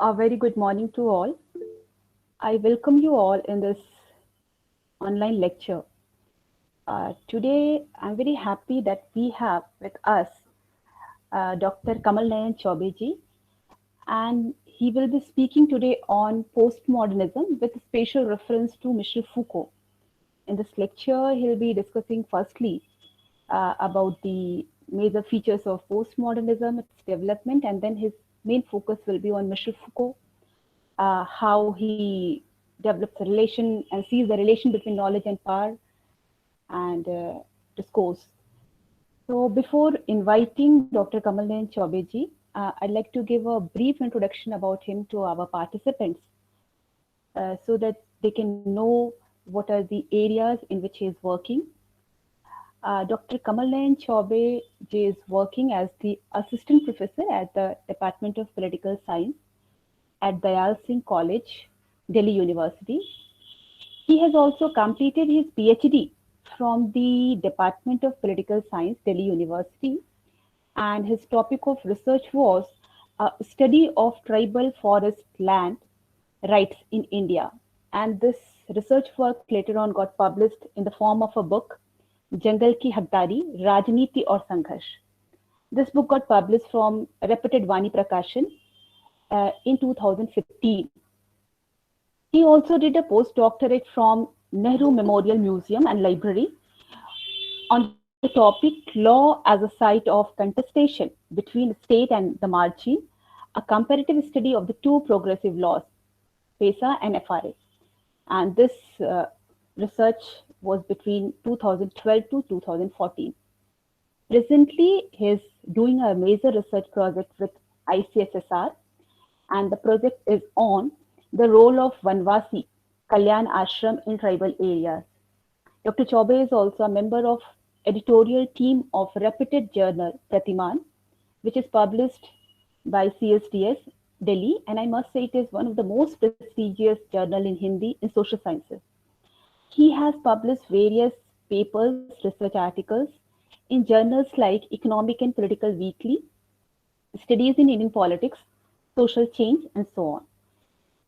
A very good morning to all. I welcome you all in this online lecture. Today, I'm very happy that we have with us Dr. Kamal Nayan Chaubeji, and he will be speaking today on postmodernism with special reference to Michel Foucault. In this lecture, he'll be discussing firstly about the major features of postmodernism, its development, and then his main focus will be on Michel Foucault, how he develops a relation and sees the relation between knowledge and power and discourse. So before inviting Dr. Kamal Nayan Chaubeji, I'd like to give a brief introduction about him to our participants so that they can know what are the areas in which he is working. Dr. Kamal Nayan Chaubeji is working as the assistant professor at the Department of Political Science at Dayal Singh College, Delhi University. He has also completed his PhD from the Department of Political Science, Delhi University, and his topic of research was a study of tribal forest land rights in India. And this research work later on got published in the form of a book, Jangal Ki Hakdari, Rajniti aur Sangharsh. This book got published from reputed Vani Prakashan in 2015. He also did a postdoctorate from Nehru Memorial Museum and Library on the topic Law as a Site of Contestation between State and the Margin, a comparative study of the two progressive laws, PESA and FRA. And this research was between 2012 to 2014. Presently, he is doing a major research project with ICSSR, and the project is on the role of Vanvasi, Kalyan Ashram in tribal areas. Dr. Chaube is also a member of editorial team of reputed journal Pratiman, which is published by CSDS Delhi, and I must say it is one of the most prestigious journal in Hindi in social sciences. He has published various papers, research articles in journals like Economic and Political Weekly, Studies in Indian Politics, Social Change, and so on.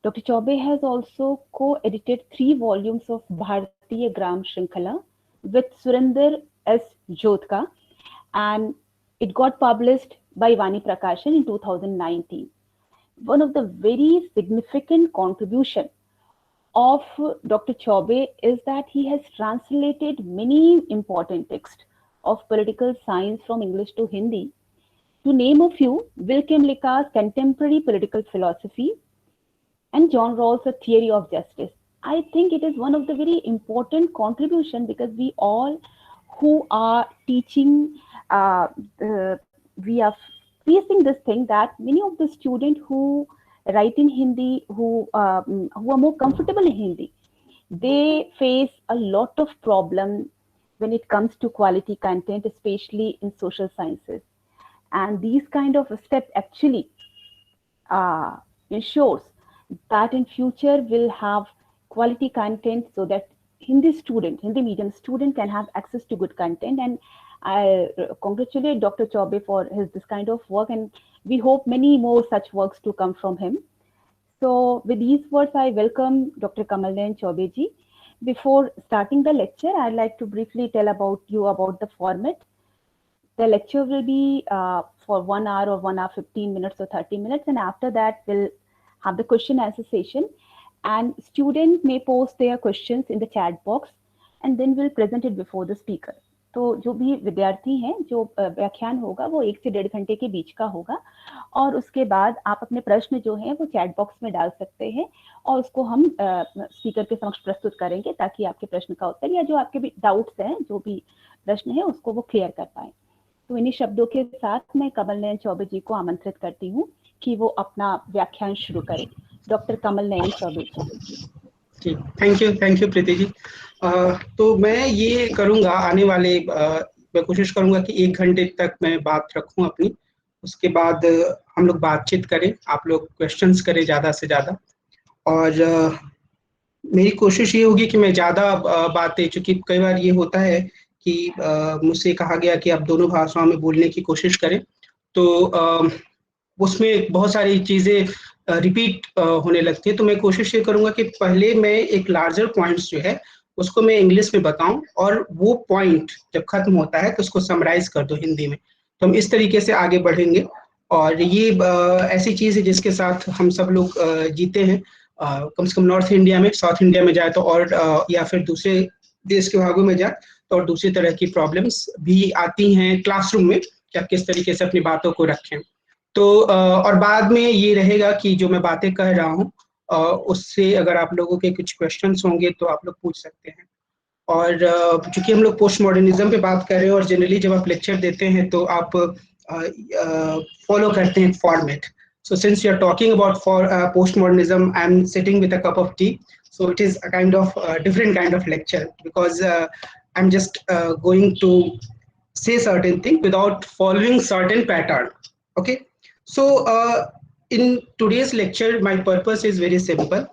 Dr. Chaube has also co-edited 3 volumes of Bharatiya Gram Shrinkhala with Surinder S. Jodhka, and it got published by Vani Prakashan in 2019. One of the very significant contribution of Dr. Chaube is that he has translated many important texts of political science from English to Hindi. To name a few, William Lica's Contemporary Political Philosophy and John Rawls' A Theory of Justice. I think it is one of the very important contribution because we all who are teaching, we are facing this thing that many of the students who write in Hindi, who are more comfortable in Hindi, they face a lot of problem when it comes to quality content, especially in social sciences. And these kind of steps actually ensures that in future we'll have quality content so that Hindi medium student can have access to good content. And I congratulate Dr. Chaube for this kind of work, and we hope many more such works to come from him. So with these words, I welcome Dr. Kamal Nayan Chaubeji. Before starting the lecture, I'd like to briefly tell about the format. The lecture will be for 1 hour or 1 hour 15 minutes or 30 minutes, and after that we'll have the question answer session, and students may post their questions in the chat box, and then we'll present it before the speaker. तो जो भी विद्यार्थी हैं, जो व्याख्यान होगा वो 1 से 1.5 घंटे के बीच का होगा, और उसके बाद आप अपने प्रश्न जो हैं वो चैट बॉक्स में डाल सकते हैं और उसको हम स्पीकर के समक्ष प्रस्तुत करेंगे ताकि आपके प्रश्न का उत्तर या जो आपके भी डाउट्स हैं, जो भी प्रश्न है उसको वो क्लियर कर पाए. तो इन्हीं शब्दों के साथ मैं कमल नयन चौबे जी को आमंत्रित करती हूँ कि वो अपना व्याख्यान शुरू करें. डॉक्टर कमल नयन चौबे जी. ठीक, थैंक यू प्रीति जी. तो मैं ये करूँगा आने वाले मैं कोशिश करूँगा कि 1 घंटे तक मैं बात रखूँ अपनी. उसके बाद हम लोग बातचीत करें, आप लोग क्वेश्चंस करें ज़्यादा से ज़्यादा, और मेरी कोशिश ये होगी कि मैं ज़्यादा बातें, चूँकि कई बार ये होता है कि मुझसे कहा गया कि आप दोनों भाषाओं में बोलने की कोशिश करें, तो उसमें बहुत सारी चीज़ें रिपीट होने लगती है। तो मैं कोशिश ये करूंगा कि पहले मैं एक लार्जर पॉइंट्स जो है उसको मैं इंग्लिश में बताऊं, और वो पॉइंट जब खत्म होता है तो उसको समराइज कर दो हिंदी में। तो हम इस तरीके से आगे बढ़ेंगे। और ये ऐसी चीज है जिसके साथ हम सब लोग जीते हैं। कम से कम नॉर्थ इंडिया में, साउथ इंडिया में जाए तो और या फिर दूसरे देश के भागों में जाए तो और दूसरी तरह की प्रॉब्लम्स भी आती हैं क्लासरूम में कि आप किस तरीके से अपनी बातों को रखें। तो और बाद में ये रहेगा कि जो मैं बातें कह रहा हूँ उससे अगर आप लोगों के कुछ क्वेश्चंस होंगे तो आप लोग पूछ सकते हैं। और चूंकि हम लोग पोस्ट मॉडर्निज्म पे बात कर रहे हैं और जनरली जब आप लेक्चर देते हैं तो आप फॉलो करते हैं format. So since you're talking about for postmodernism, I'm sitting with a cup of tea. So it is a kind of different kind of lecture because I'm just going to say certain thing without following certain pattern. Okay. So in today's lecture, my purpose is very simple.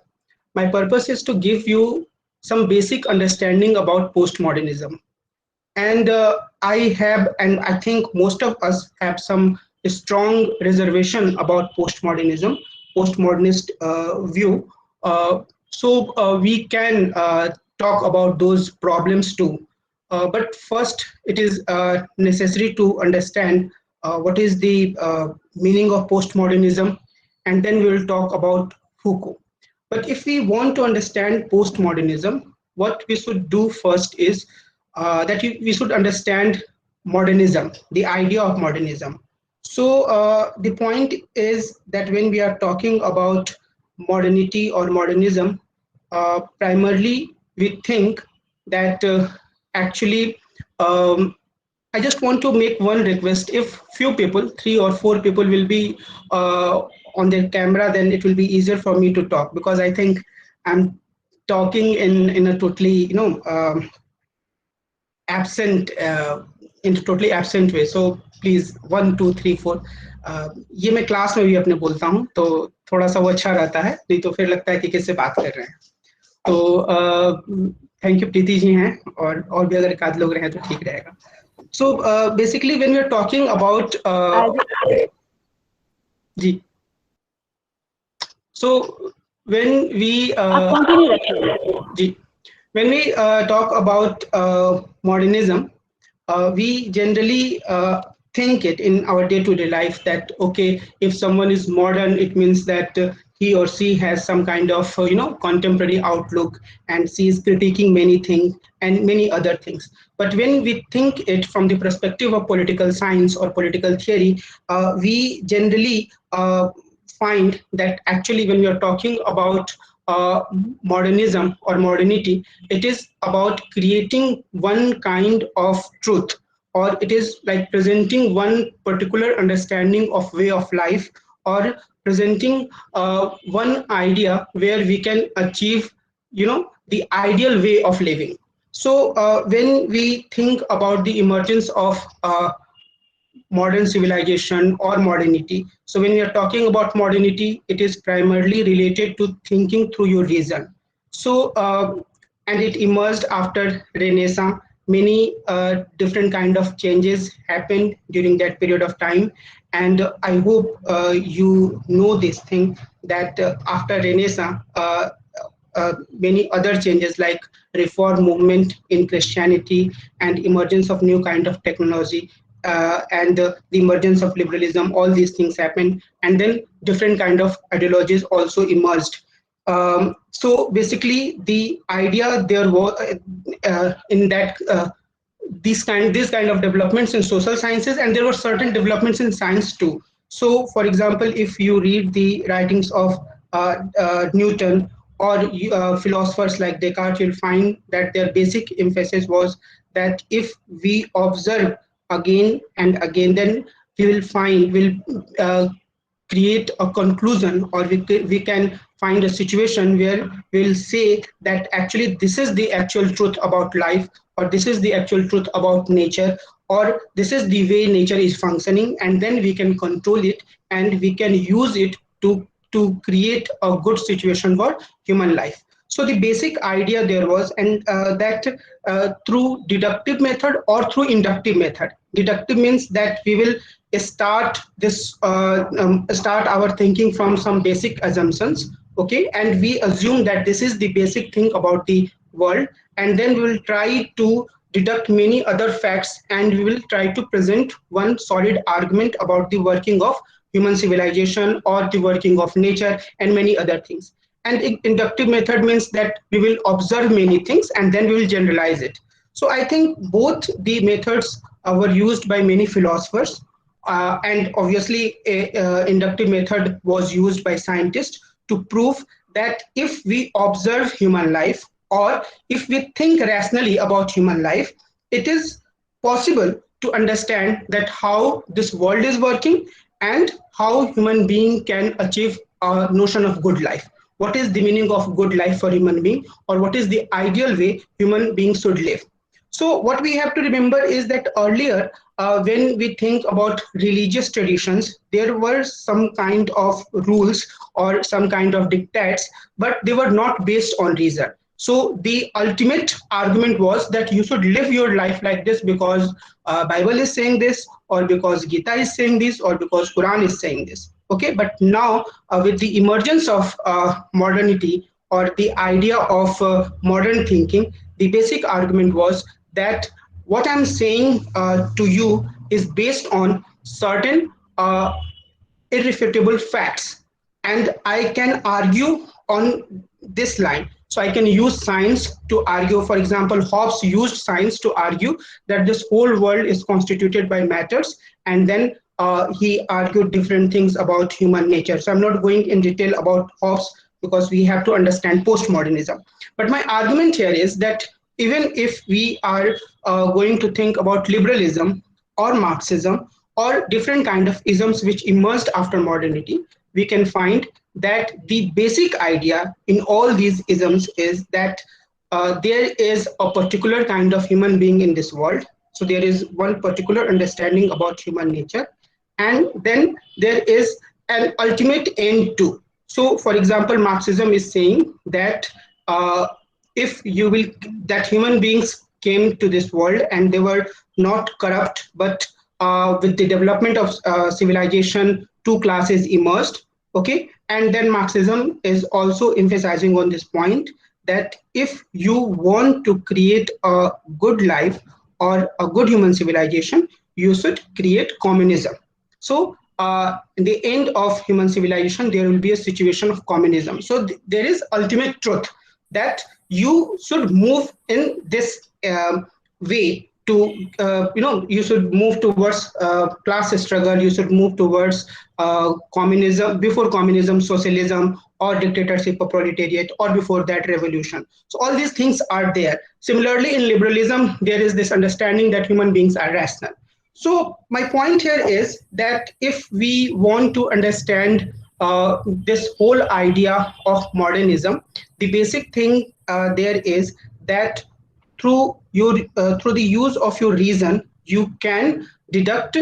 My purpose is to give you some basic understanding about postmodernism. And I have, and I think most of us have some strong reservation about postmodernism, postmodernist view. We can talk about those problems too. But first, it is necessary to understand what is the meaning of postmodernism, and then we will talk about Foucault. But if we want to understand postmodernism, what we should do first is we should understand modernism, the idea of modernism. So the point is that when we are talking about modernity or modernism, primarily we think that actually I just want to make one request. If few people, 3 or 4 people will be on their camera, then it will be easier for me to talk, because I think I'm talking in a totally absent in totally absent way. So please 1 2 3 4 ये मैं class में भी अपने बोलता हूँ तो थोड़ा सा वो अच्छा रहता है, नहीं तो फिर लगता है कि किससे बात कर रहे हैं। तो थैंक यू प्रीति जी हैं, और भी अगर एक आध लोग रहे तो ठीक रहेगा। So basically when we are talking about जी, so when we आप कंटिन्यू रखिए। जी, when we talk about modernism, we generally think it in our day-to-day life that okay, if someone is modern, it means that he or she has some kind of contemporary outlook, and she is critiquing many things and many other things. But when we think it from the perspective of political science or political theory, we generally find that actually when we are talking about modernism or modernity, it is about creating one kind of truth, or it is like presenting one particular understanding of way of life, or presenting one idea where we can achieve the ideal way of living. So when we think about the emergence of modern civilization or modernity. So when we are talking about modernity, it is primarily related to thinking through your reason. So and it emerged after Renaissance. Many different kind of changes happened during that period of time, and I hope you know this thing that after Renaissance, many other changes like reform movement in Christianity and emergence of new kind of technology and the emergence of liberalism, all these things happened, and then different kind of ideologies also emerged. So basically the idea there was in that these kind of developments in social sciences, and there were certain developments in science too. So for example, if you read the writings of Newton or philosophers like Descartes, you'll find that their basic emphasis was that if we observe again and again, then we'll create a conclusion, or we can find a situation where we'll say that actually this is the actual truth about life, or this is the actual truth about nature, or this is the way nature is functioning, and then we can control it and we can use it to create a good situation for human life. So the basic idea there was, and that through deductive method or through inductive method. Deductive means that we will start our thinking from some basic assumptions, okay, and we assume that this is the basic thing about the world, and then we will try to deduct many other facts, and we will try to present one solid argument about the working of human civilization or the working of nature and many other things. And inductive method means that we will observe many things and then we will generalize it. So I think both the methods were used by many philosophers, and obviously inductive method was used by scientists to prove that if we observe human life, or if we think rationally about human life, it is possible to understand that how this world is working and how human being can achieve a notion of good life. What is the meaning of good life for human being, or what is the ideal way human beings should live? So what we have to remember is that earlier, when we think about religious traditions, there were some kind of rules or some kind of dictates, but they were not based on reason. So the ultimate argument was that you should live your life like this because Bible is saying this, or because Gita is saying this, or because Quran is saying this. Okay, but now with the emergence of modernity, or the idea of modern thinking, the basic argument was that what I'm saying to you is based on certain irrefutable facts, and I can argue on this line. So I can use science to argue. For example, Hobbes used science to argue that this whole world is constituted by matters, and then he argued different things about human nature. So I'm not going in detail about Hobbes because we have to understand postmodernism. But my argument here is that even if we are going to think about liberalism or Marxism or different kind of isms which emerged after modernity, we can find that the basic idea in all these isms is that there is a particular kind of human being in this world. So there is one particular understanding about human nature, and then there is an ultimate end too. So, for example, Marxism is saying that if you will, that human beings came to this world and they were not corrupt, but with the development of civilization, two classes emerged. Okay, and then Marxism is also emphasizing on this point that if you want to create a good life or a good human civilization, you should create communism. So in the end of human civilization, there will be a situation of communism. So there is ultimate truth that you should move in this way to, you should move towards class struggle, you should move towards communism, before communism, socialism, or dictatorship of proletariat, or before that revolution. So all these things are there. Similarly, in liberalism, there is this understanding that human beings are rational. So my point here is that if we want to understand this whole idea of modernism, the basic thing there is that through the use of your reason, you can deduct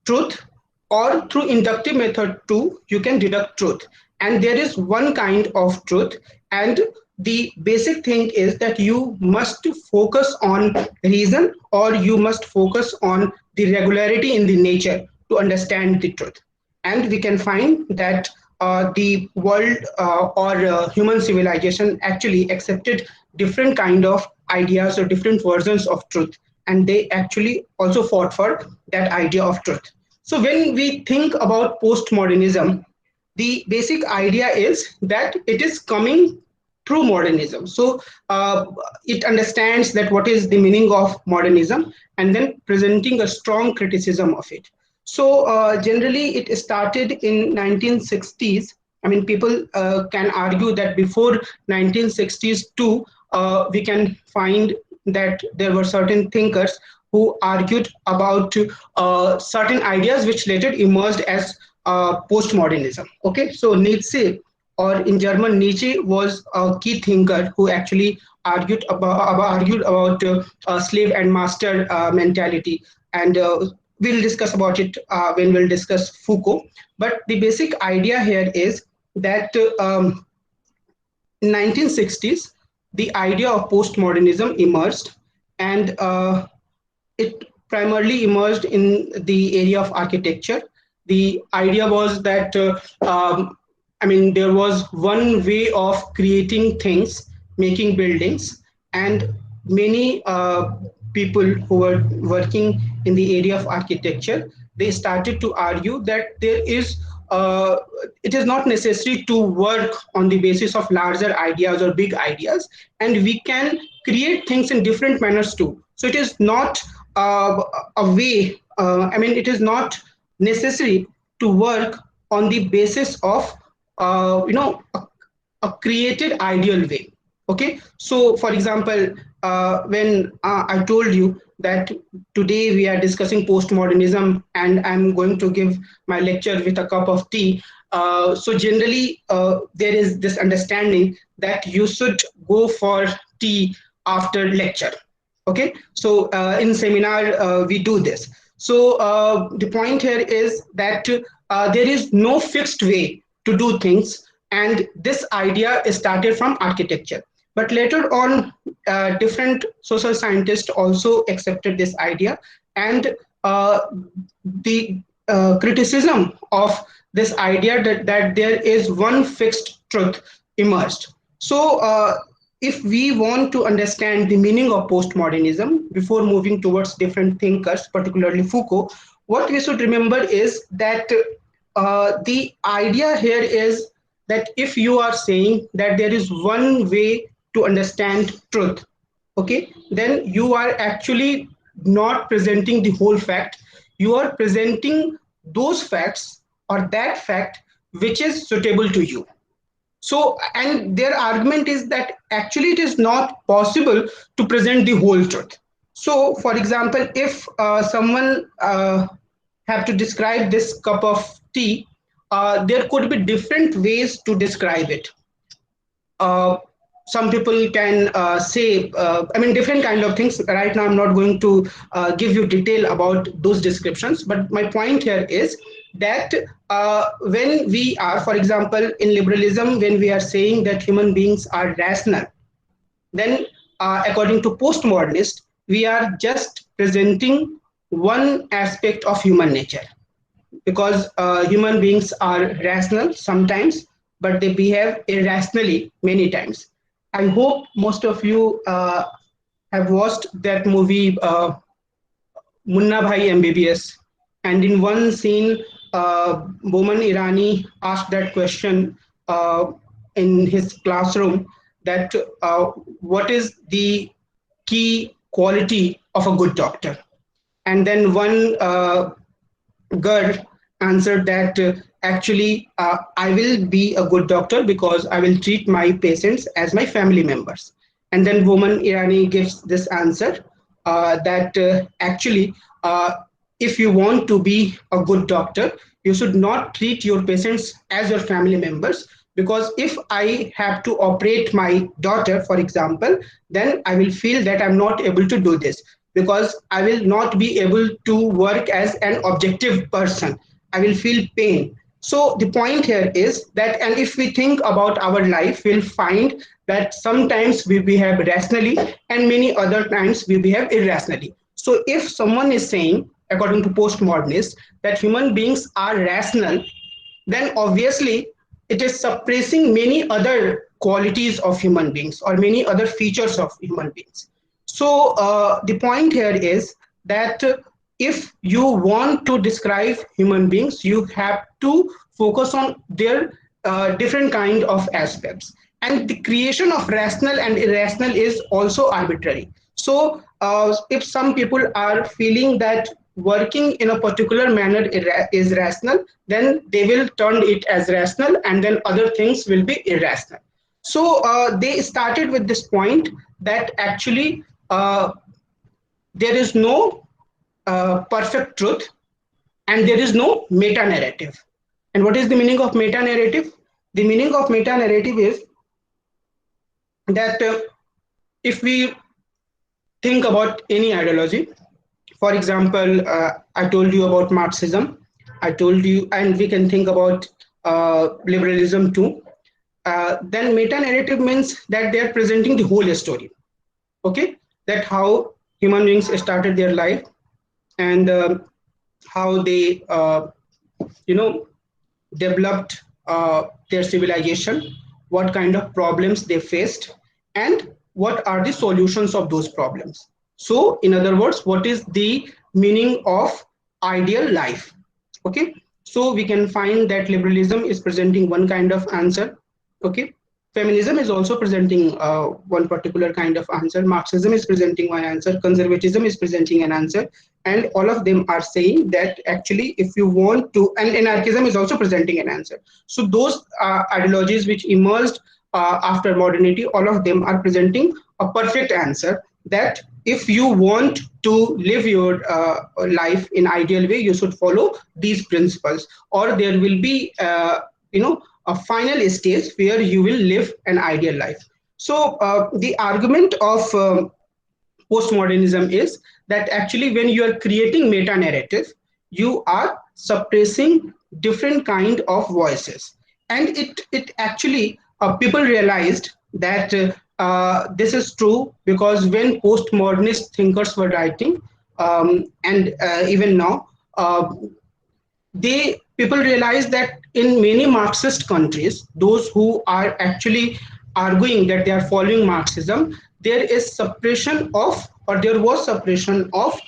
truth, or through inductive method too, you can deduct truth. And there is one kind of truth, and the basic thing is that you must focus on reason, or you must focus on the regularity in the nature to understand the truth. And we can find that the world or human civilization actually accepted different kind of ideas or different versions of truth, and they actually also fought for that idea of truth. So when we think about postmodernism, the basic idea is that it is coming through modernism. So it understands that what is the meaning of modernism, and then presenting a strong criticism of it. So generally it started in 1960s. I mean, people can argue that before 1960s too, we can find that there were certain thinkers who argued about certain ideas which later emerged as postmodernism. Okay, so Nietzsche, or in German Nietzsche, was a key thinker who actually argued about slave and master mentality, and we'll discuss about it when we'll discuss Foucault. But the basic idea here is that in 1960s, the idea of postmodernism emerged, and it primarily emerged in the area of architecture. The idea was that there was one way of creating things, making buildings, and many people who were working in the area of architecture, they started to argue that uh, it is not necessary to work on the basis of larger ideas or big ideas, and we can create things in different manners too. So it is not a way, it is not necessary to work on the basis of a created ideal way. Okay, so for example, when I told you that today we are discussing postmodernism and I'm going to give my lecture with a cup of tea, so generally there is this understanding that you should go for tea after lecture. Okay, so in seminar we do this. So the point here is that there is no fixed way to do things, and this idea is started from architecture. But later on, different social scientists also accepted this idea, and the criticism of this idea that there is one fixed truth emerged. So if we want to understand the meaning of postmodernism before moving towards different thinkers, particularly Foucault, what we should remember is that the idea here is that if you are saying that there is one way to understand truth, okay, then you are actually not presenting the whole fact. You are presenting those facts or that fact which is suitable to you. So, and their argument is that actually it is not possible to present the whole truth. So, for example, if someone have to describe this cup of tea, there could be different ways to describe it. uh, some people can say, different kind of things. Right now, I'm not going to give you detail about those descriptions. But my point here is that when we are, for example, in liberalism, when we are saying that human beings are rational, then according to postmodernists, we are just presenting one aspect of human nature, because human beings are rational sometimes, but they behave irrationally many times. I hope most of you have watched that movie, Munna Bhai MBBS, and in one scene, Boman Irani asked that question uh, in his classroom, that what is the key quality of a good doctor? And then one girl answered that actually I will be a good doctor because I will treat my patients as my family members. And then woman Irani gives this answer that actually if you want to be a good doctor, you should not treat your patients as your family members, because if I have to operate my daughter, for example, then I will feel that I'm not able to do this, because I will not be able to work as an objective person. I will feel pain. So the point here is that, and if we think about our life, we'll find that sometimes we behave rationally and many other times we behave irrationally. So if someone is saying, according to postmodernists, that human beings are rational, then obviously it is suppressing many other qualities of human beings or many other features of human beings. So the point here is that if you want to describe human beings, you have to focus on their different kind of aspects. And the creation of rational and irrational is also arbitrary. So if some people are feeling that working in a particular manner is rational, then they will turn it as rational, and then other things will be irrational. So they started with this point that actually there is no perfect truth and there is no meta narrative. And what is the meaning of meta narrative? The meaning of meta narrative is that if we think about any ideology, for example, I told you about Marxism, I told you, and we can think about liberalism too. Then meta narrative means that they are presenting the whole story. Okay, that how human beings started their life, and how they developed their civilization, what kind of problems they faced, and what are the solutions of those problems. So, in other words, what is the meaning of ideal life? Okay, so we can find that liberalism is presenting one kind of answer. Okay, feminism is also presenting one particular kind of answer. Marxism is presenting one answer. Conservatism is presenting an answer, and all of them are saying that actually if you want to, and anarchism is also presenting an answer. So those ideologies which emerged after modernity, all of them are presenting a perfect answer, that if you want to live your life in ideal way, you should follow these principles, or there will be a final stage where you will live an ideal life. So the argument of postmodernism is that actually when you are creating meta narrative, you are suppressing different kind of voices, and it actually people realized that this is true, because when postmodernist thinkers were writing, and even now, they people realize that in many Marxist countries, those who are actually arguing that they are following Marxism, there is suppression of, or there was suppression of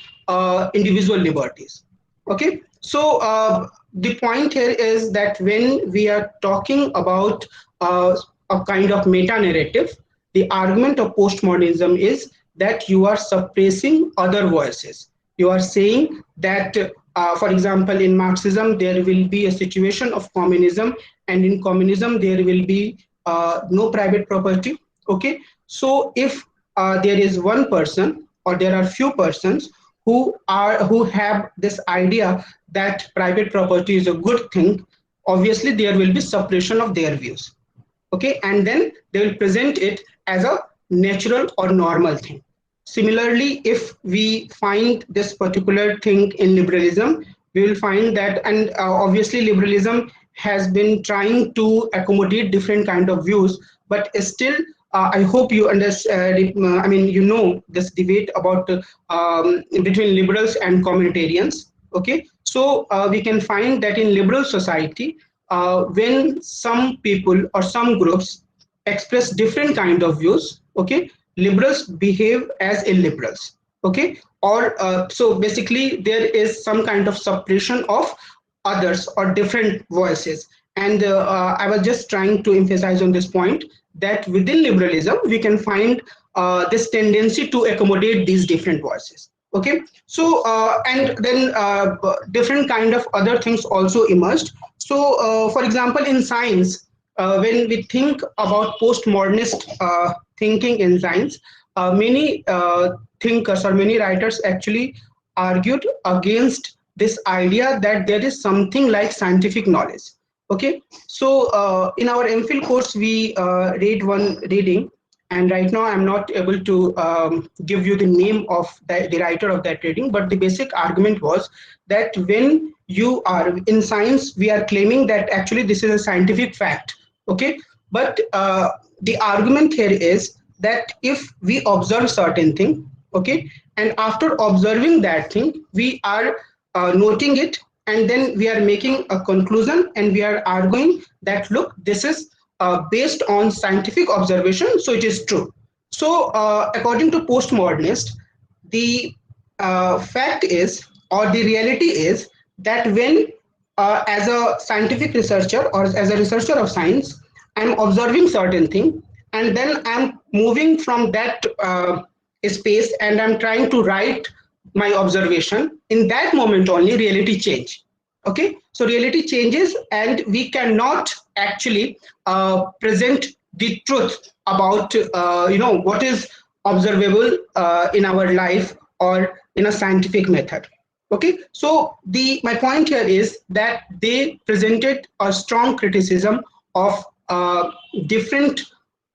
individual liberties. Okay, so the point here is that when we are talking about a kind of meta narrative, the argument of postmodernism is that you are suppressing other voices. You are saying that, for example, in Marxism, there will be a situation of communism, and in communism, there will be no private property. Okay, so if there is one person, or there are few persons who have this idea that private property is a good thing, obviously there will be suppression of their views. Okay, and then they will present it as a natural or normal thing. Similarly, if we find this particular thing in liberalism, we will find that, and obviously liberalism has been trying to accommodate different kind of views, but still I hope you understand, I mean, you know, this debate about between liberals and communitarians. Okay, so we can find that in liberal society, when some people or some groups express different kind of views, okay, liberals behave as illiberals. Okay, or so basically there is some kind of suppression of others or different voices. And I was just trying to emphasize on this point, that within liberalism we can find this tendency to accommodate these different voices. Okay, so and then different kind of other things also emerged. So for example, in science, when we think about postmodernist thinking in science, many thinkers or many writers actually argued against this idea that there is something like scientific knowledge. Okay, so in our MPhil course, we read one reading, and right now I'm not able to give you the name of the writer of that reading, but the basic argument was that when you are in science, we are claiming that actually this is a scientific fact. Okay, but the argument here is that if we observe certain thing, okay, and after observing that thing, we are noting it, and then we are making a conclusion, and we are arguing that look, this is based on scientific observation, so it is true. So according to postmodernist, the fact is, or the reality is, that when as a scientific researcher or as a researcher of science, I'm observing certain thing, and then I'm moving from that space, and I'm trying to write my observation. In that moment only reality change. Okay, so reality changes, and we cannot actually present the truth about what is observable in our life or in a scientific method. Okay, so the my point here is that they presented a strong criticism of different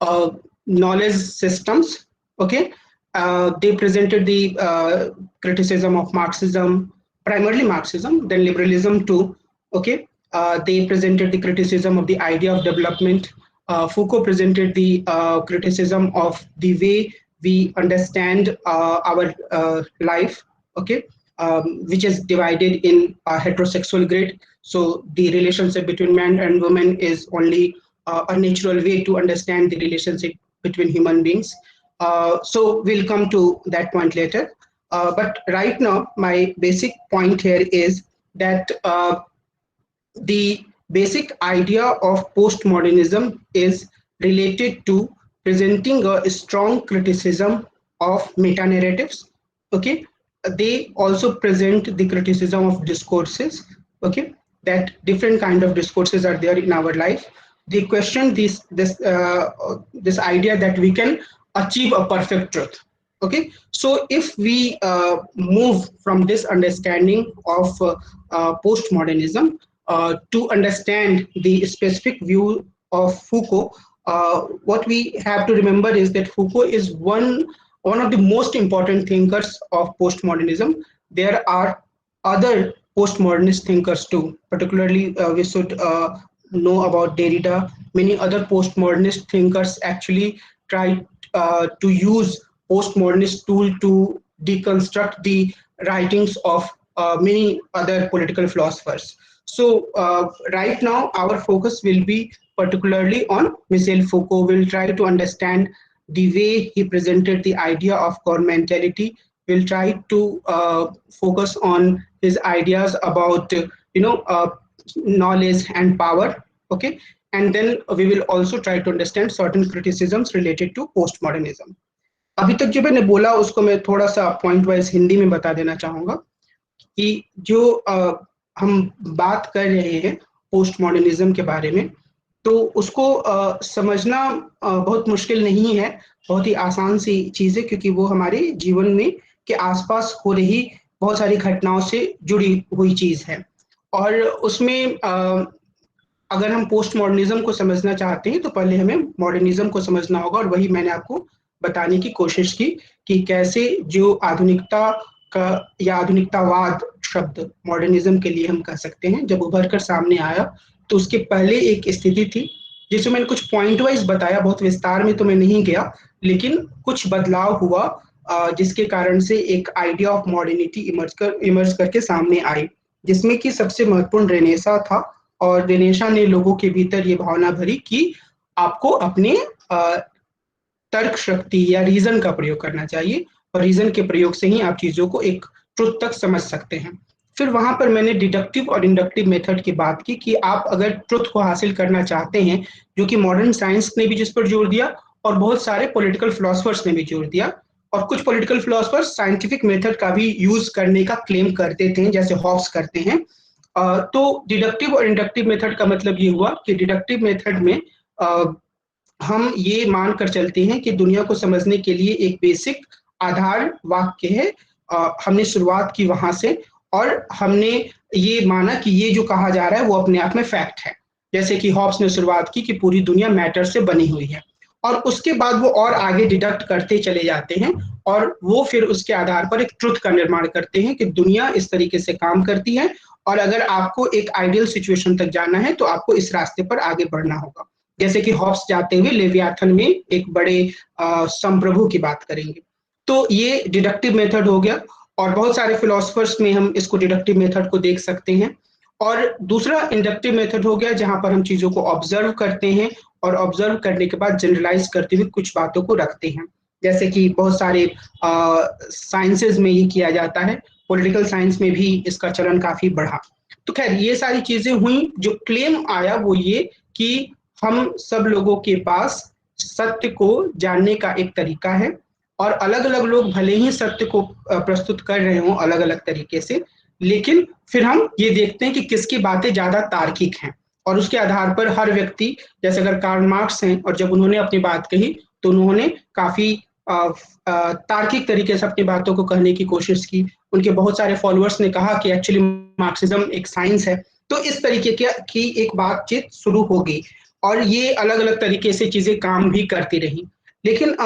uh, knowledge systems. Okay, they presented the criticism of Marxism, primarily Marxism, then liberalism too. Okay, they presented the criticism of the idea of development. Foucault presented the criticism of the way we understand our life. Okay, which is divided in a heterosexual grid. So the relationship between man and woman is only a natural way to understand the relationship between human beings. So we'll come to that point later. But right now, my basic point here is that the basic idea of postmodernism is related to presenting a strong criticism of meta narratives. Okay, they also present the criticism of discourses. Okay, that different kind of discourses are there in our life. They question this idea that we can achieve a perfect truth. Okay, so if we move from this understanding of postmodernism to understand the specific view of Foucault, what we have to remember is that Foucault is one of the most important thinkers of postmodernism. There are other postmodernist thinkers too. Particularly, we should know about Derrida. Many other postmodernist thinkers actually try to use postmodernist tool to deconstruct the writings of many other political philosophers. So right now, our focus will be particularly on Michel Foucault. We'll try to understand the way he presented the idea of core mentality. We'll try to focus on his ideas about knowledge and power. Okay, and then we will also try to understand certain criticisms related to postmodernism. अभी तक जो मैंने बोला उसको मैं थोड़ा सा point wise Hindi में बता देना चाहूंगा कि जो हम बात कर रहे हैं पोस्ट मॉडर्निज्म के बारे में, तो उसको समझना बहुत मुश्किल नहीं है, बहुत ही आसान सी चीज है, क्योंकि वो हमारे जीवन में के आसपास हो रही बहुत सारी घटनाओं से जुड़ी हुई चीज है। और उसमें अगर हम पोस्ट मॉडर्निज्म को समझना चाहते हैं तो पहले हमें मॉडर्निज्म को समझना होगा, और वही मैंने आपको बताने की कोशिश की कि कैसे जो आधुनिकता का या आधुनिकतावाद शब्द मॉडर्निज्म के लिए हम कह सकते हैं, जब उभर कर सामने आया तो उसके पहले एक स्थिति थी जिसमें मैंने कुछ पॉइंट वाइज बताया, बहुत विस्तार में तो मैं नहीं गया, लेकिन कुछ बदलाव हुआ जिसके कारण से एक आइडिया ऑफ मॉडर्निटी इमर्ज करके सामने आई, जिसमें कि सबसे महत्वपूर्ण रेनेसा था। और रेनेसा ने लोगों के भीतर ये भावना भरी कि आपको अपने तर्क शक्ति या रीजन का प्रयोग करना चाहिए, और रीजन के प्रयोग से ही आप चीजों को एक ट्रुथ तक समझ सकते हैं। फिर वहां पर मैंने डिडक्टिव और इंडक्टिव मेथड की बात की कि आप अगर ट्रुथ को हासिल करना चाहते हैं, जो कि मॉडर्न साइंस ने भी जिस पर जोर दिया और बहुत सारे पॉलिटिकल फिलोसफर्स ने भी जोर दिया, और कुछ पॉलिटिकल फिलोसफर्स साइंटिफिक मेथड का भी यूज करने का क्लेम करते थे, जैसे हॉब्स करते हैं। तो डिडक्टिव और इंडक्टिव मेथड का मतलब ये हुआ कि डिडक्टिव मेथड में हम ये मानकर चलते हैं कि दुनिया को समझने के लिए एक बेसिक आधार वाक्य है। हमने शुरुआत की वहां से, और हमने ये माना कि ये जो कहा जा रहा है वो अपने आप में फैक्ट है। जैसे कि हॉब्स ने शुरुआत की कि पूरी दुनिया मैटर से बनी हुई है, और उसके बाद वो और आगे डिडक्ट करते चले जाते हैं, और वो फिर उसके आधार पर एक ट्रुथ का निर्माण करते हैं कि दुनिया इस तरीके से काम करती है, और अगर आपको एक आइडियल सिचुएशन तक जाना है तो आपको इस रास्ते पर आगे बढ़ना होगा। जैसे कि हॉब्स जाते हुए लेवियाथन में एक बड़े संप्रभु की बात करेंगे। तो ये डिडक्टिव मेथड हो गया, और बहुत सारे फिलोसफर्स में हम इसको डिडक्टिव मेथड को देख सकते हैं। और दूसरा इंडक्टिव मेथड हो गया, जहां पर हम चीजों को ऑब्जर्व करते हैं, और ऑब्जर्व करने के बाद जनरलाइज करते हुए कुछ बातों को रखते हैं, जैसे कि बहुत सारे साइंसेज में ये किया जाता है, पॉलिटिकल साइंस में भी इसका चलन काफी बढ़ा। तो खैर ये सारी चीजें हुई। जो क्लेम आया वो ये कि हम सब लोगों के पास सत्य को जानने का एक तरीका है, और अलग अलग लोग भले ही सत्य को प्रस्तुत कर रहे हों अलग अलग तरीके से, लेकिन फिर हम ये देखते हैं कि किसकी बातें ज्यादा तार्किक हैं, और उसके आधार पर हर व्यक्ति, जैसे अगर कार्ल मार्क्स हैं, और जब उन्होंने अपनी बात कही तो उन्होंने काफी तार्किक तरीके से अपनी बातों को कहने की कोशिश की। उनके बहुत सारे फॉलोअर्स ने कहा कि एक्चुअली मार्क्सिज्म एक साइंस है। तो इस तरीके की एक बातचीत शुरू हो गई, और ये अलग अलग तरीके से चीजें काम भी करती रही। लेकिन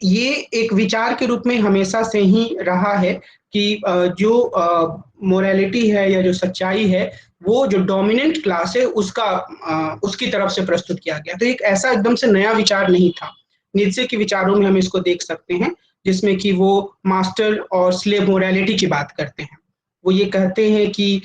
ये एक विचार के रूप में हमेशा से ही रहा है कि जो मोरालिटी है या जो सच्चाई है वो जो डोमिनेंट क्लास है उसकी तरफ से प्रस्तुत किया गया। तो एक ऐसा एकदम से नया विचार नहीं था। नीत्शे के विचारों में हम इसको देख सकते हैं, जिसमें कि वो मास्टर और स्लेव मोरालिटी की बात करते हैं। वो ये कहते हैं कि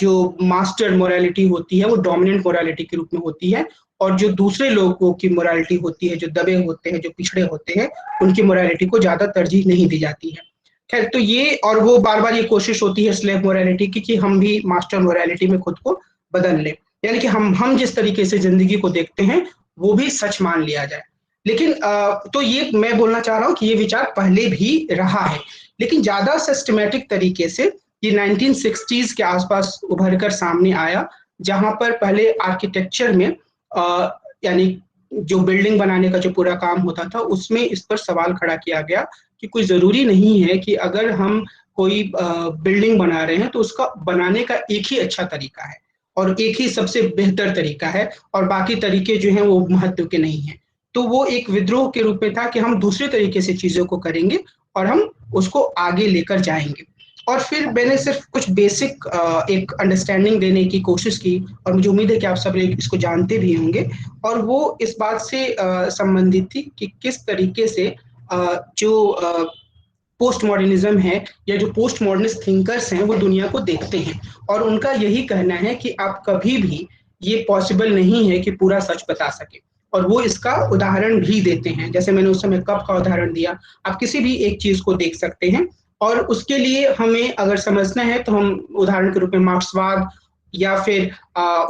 जो मास्टर मोरालिटी होती है वो डोमिनेंट मोरालिटी के रूप में होती है, और जो दूसरे लोगों की मोरालिटी होती है, जो दबे होते हैं, जो पिछड़े होते हैं, उनकी मोरालिटी को ज्यादा तरजीह नहीं दी जाती है। खैर, तो ये, और वो बार बार ये कोशिश होती है स्लेव मोरालिटी की कि हम भी मास्टर मोरालिटी में खुद को बदल लें, यानी कि हम जिस तरीके से जिंदगी को देखते हैं वो भी सच मान लिया जाए। लेकिन तो ये मैं बोलना चाह रहा हूँ कि ये विचार पहले भी रहा है, लेकिन ज्यादा सिस्टमेटिक तरीके से ये 1960s के आसपास उभर कर सामने आया, जहां पर पहले आर्किटेक्चर में यानी जो बिल्डिंग बनाने का जो पूरा काम होता था उसमें इस पर सवाल खड़ा किया गया कि कोई जरूरी नहीं है कि अगर हम कोई बिल्डिंग बना रहे हैं तो उसका बनाने का एक ही अच्छा तरीका है और एक ही सबसे बेहतर तरीका है और बाकी तरीके जो हैं वो महत्व के नहीं हैं। तो वो एक विद्रोह के रूप में था कि हम दूसरे तरीके से चीजों को करेंगे और हम उसको आगे लेकर जाएंगे। और फिर मैंने सिर्फ कुछ बेसिक एक अंडरस्टैंडिंग देने की कोशिश की, और मुझे उम्मीद है कि आप सब इसको जानते भी होंगे, और वो इस बात से संबंधित थी कि किस तरीके से जो पोस्ट मॉडर्निज्म है या जो पोस्ट मॉडर्निस्ट थिंकर्स हैं वो दुनिया को देखते हैं, और उनका यही कहना है कि आप कभी भी ये पॉसिबल नहीं है कि पूरा सच बता सके। और वो इसका उदाहरण भी देते हैं, जैसे मैंने उस समय कप का उदाहरण दिया। आप किसी भी एक चीज को देख सकते हैं और उसके लिए हमें अगर समझना है तो हम उदाहरण के रूप में मार्क्सवाद या फिर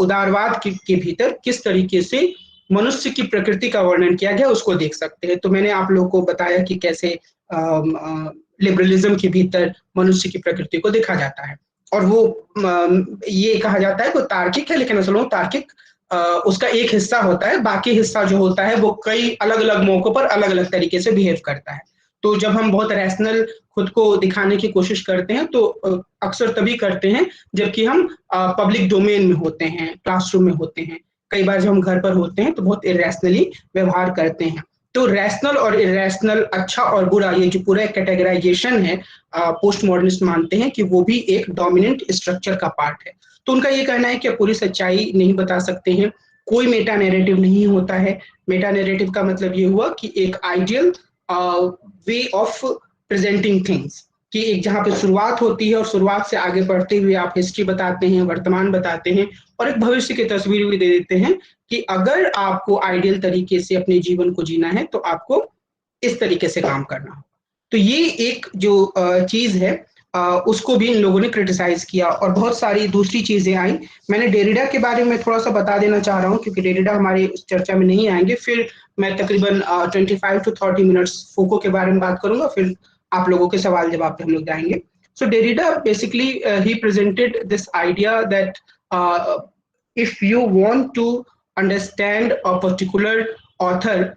उदारवाद के भीतर किस तरीके से मनुष्य की प्रकृति का वर्णन किया गया उसको देख सकते हैं। तो मैंने आप लोगों को बताया कि कैसे लिबरलिज्म के भीतर मनुष्य की प्रकृति को देखा जाता है, और वो ये कहा जाता है कि तार्किक है, लेकिन असल में तार्किक उसका एक हिस्सा होता है, बाकी हिस्सा जो होता है वो कई अलग अलग मौकों पर अलग अलग तरीके से बिहेव करता है। तो जब हम बहुत रैशनल खुद को दिखाने की कोशिश करते हैं तो अक्सर तभी करते हैं जबकि हम पब्लिक डोमेन में होते हैं, क्लासरूम में होते हैं। कई बार जब हम घर पर होते हैं तो बहुत इरेशनली व्यवहार करते हैं। तो रैशनल और इरेशनल, अच्छा और बुरा, ये जो पूरा कैटेगराइजेशन है, पोस्ट मॉडर्निस्ट मानते हैं कि वो भी एक डोमिनेंट स्ट्रक्चर का पार्ट है। तो उनका ये कहना है कि पूरी सच्चाई नहीं बता सकते हैं, कोई मेटा नैरेटिव नहीं होता है। मेटा नैरेटिव का मतलब ये हुआ कि एक ideal way of presenting things, कि एक जहाँ पे शुरुआत होती है और शुरुआत से आगे बढ़ते हुए आप हिस्ट्री बताते हैं, वर्तमान बताते हैं और एक भविष्य की तस्वीर भी दे देते हैं कि अगर आपको आइडियल तरीके से अपने जीवन को जीना है तो आपको इस तरीके से काम करना होगा। तो ये एक जो चीज है उसको भी इन लोगों ने क्रिटिसाइज किया, और बहुत सारी दूसरी चीजें आई। मैंने डेरिडा के बारे में थोड़ा सा बता देना चाह रहा हूँ क्योंकि डेरिडा हमारी इस चर्चा में नहीं आएंगे। फिर मैं तकरीबन 25 to 30 मिनट्स फूको के बारे में बात करूंगा, फिर आप लोगों के सवाल जवाब पे हम लोग जाएंगे। So Derrida basically he presented this idea that if you want to understand a particular author,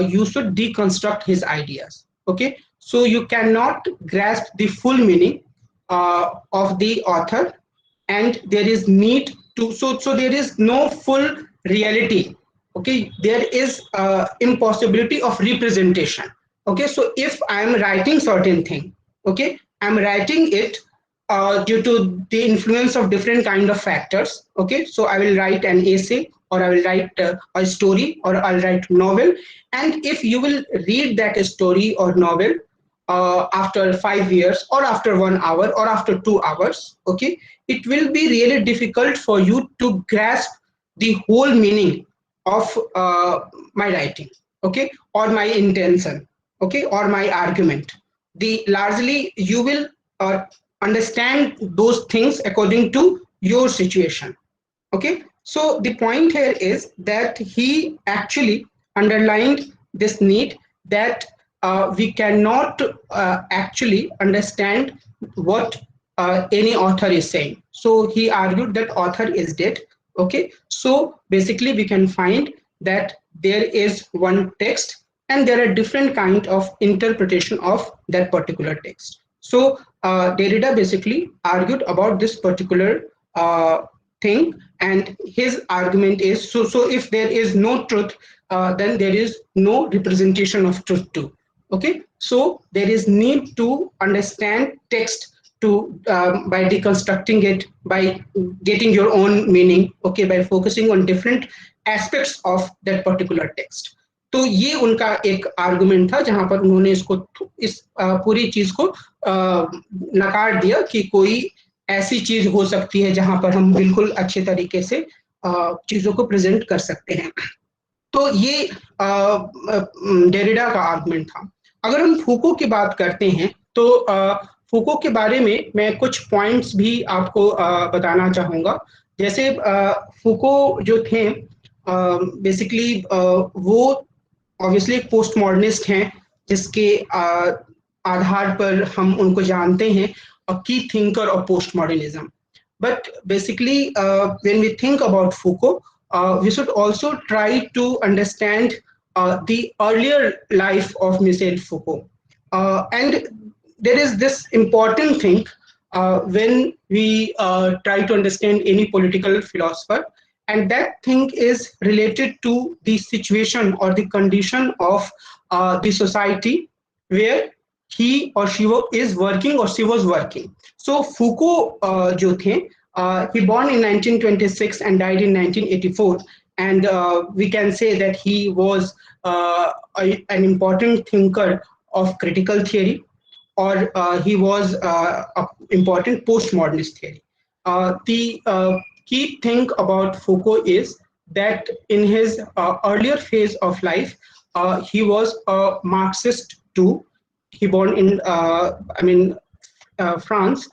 you should deconstruct his ideas. Okay, so you cannot grasp the full meaning of the author, and there is need to so there is no full reality. Okay, there is impossibility of representation. Okay, so if I am writing certain thing, okay, I'm writing it due to the influence of different kind of factors. Okay, so I will write an essay, or I will write a story, or I'll write novel. And if you will read that story or novel after 5 years or after 1 hour or after 2 hours, okay, it will be really difficult for you to grasp the whole meaning of my writing, okay, or my intention, okay, or my argument. The largely you will understand those things according to your situation. Okay, so the point here is that he actually underlined this need that we cannot actually understand what any author is saying. So he argued that author is dead. Okay, so basically we can find that there is one text and there are different kind of interpretation of that particular text. So Derrida basically argued about this particular thing, and his argument is so if there is no truth, then there is no representation of truth too. Okay, so there is need to understand text to by deconstructing it, by getting your own meaning, okay, by focusing on different aspects of that particular text. तो ये उनका एक argument था जहां पर उन्होंने इस पूरी चीज को नकार दिया कि कोई ऐसी चीज हो सकती है जहां पर हम बिल्कुल अच्छे तरीके से चीजों को प्रेजेंट कर सकते हैं। तो ये डेरिडा का आर्गुमेंट था। अगर हम फूको की बात करते हैं तो फूको के बारे में मैं कुछ पॉइंट्स भी आपको बताना चाहूंगा। जैसे फूको जो थे बेसिकली वो ऑब्वियसली एक पोस्ट मॉडर्निस्ट हैं जिसके आधार पर हम उनको जानते हैं, अ की thinker of post modernism. But basically, when we think about Foucault, we should also try to understand the earlier life of Michel Foucault. And there is this important thing when we try to understand any political philosopher, and that thing is related to the situation or the condition of the society where he or she is working or she was working. So Foucault जो थे, he born in 1926 and died in 1984, and we can say that he was an important thinker of critical theory, or he was an important postmodernist theory. The key thing about Foucault is that in his earlier phase of life, he was a Marxist too. He born in, France.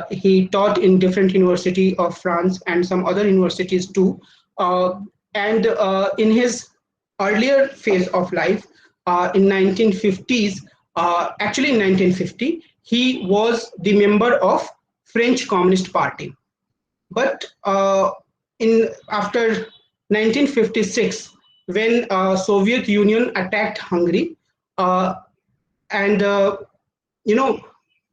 He taught in different university of France and some other universities too. And in his earlier phase of life, in 1950s, actually in 1950, he was the member of French Communist Party. But in after 1956, when Soviet Union attacked Hungary, and you know,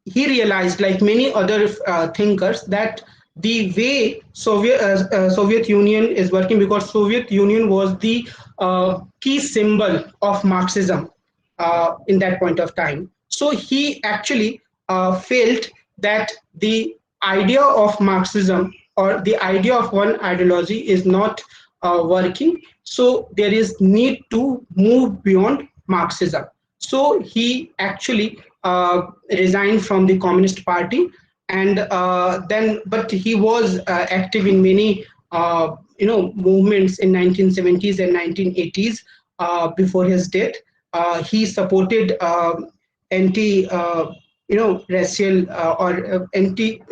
he realized, like many other thinkers, that the way Soviet Union is working, because Soviet Union was the key symbol of Marxism in that point of time. So he actually felt that the idea of Marxism or the idea of one ideology is not working. So there is need to move beyond Marxism. So he actually resigned from the Communist Party, and but he was active in many movements in 1970s and 1980s before his death. He supported anti racial or anti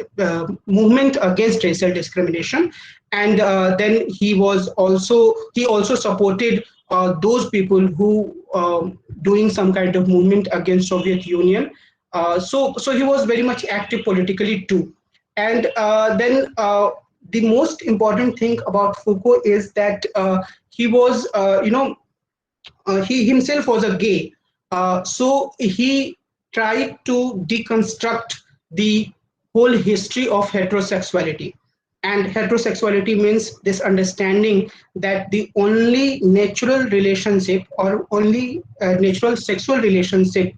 movement against racial discrimination, and then he also supported those people who doing some kind of movement against Soviet Union. So he was very much active politically too. And then the most important thing about Foucault is that he was he himself was a gay. So he tried to deconstruct the whole history of heterosexuality. And heterosexuality means this understanding that the only natural relationship or only natural sexual relationship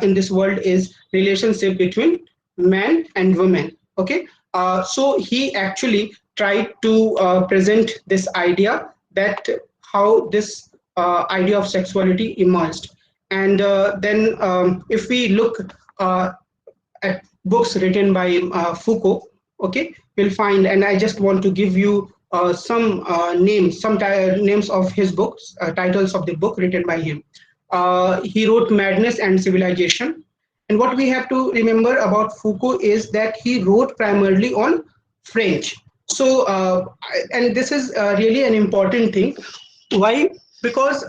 in this world is relationship between man and woman. Okay, so he actually tried to present this idea that how this idea of sexuality emerged. And then if we look at books written by Foucault, okay, we'll find, and I just want to give you some names of his books, titles of the book written by him. He wrote Madness and Civilization. And what we have to remember about Foucault is that he wrote primarily on French. So, and this is really an important thing. Why? Because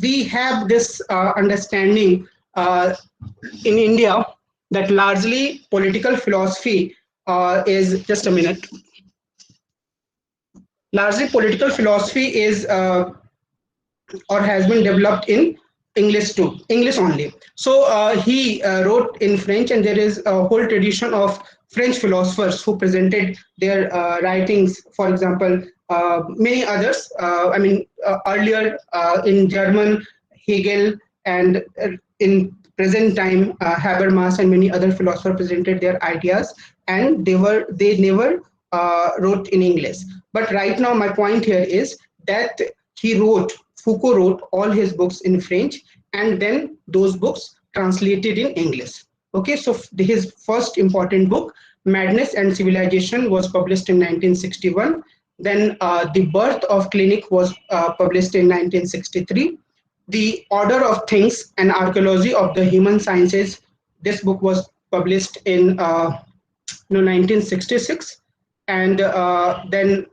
we have this understanding in India that largely political philosophy is, just a minute, largely political philosophy is or has been developed in English too, English only. So he wrote in French, and there is a whole tradition of French philosophers who presented their writings. For example, many others. Earlier in German, Hegel, and in present time, Habermas and many other philosophers presented their ideas, and they never wrote in English. But right now, my point here is that he wrote Foucault wrote all his books in French, and then those books translated in English. Okay, so his first important book, Madness and Civilization, was published in 1961. Then The Birth of Clinic was published in 1963. The Order of Things, an Archaeology of the Human Sciences, this book was published in 1966. And then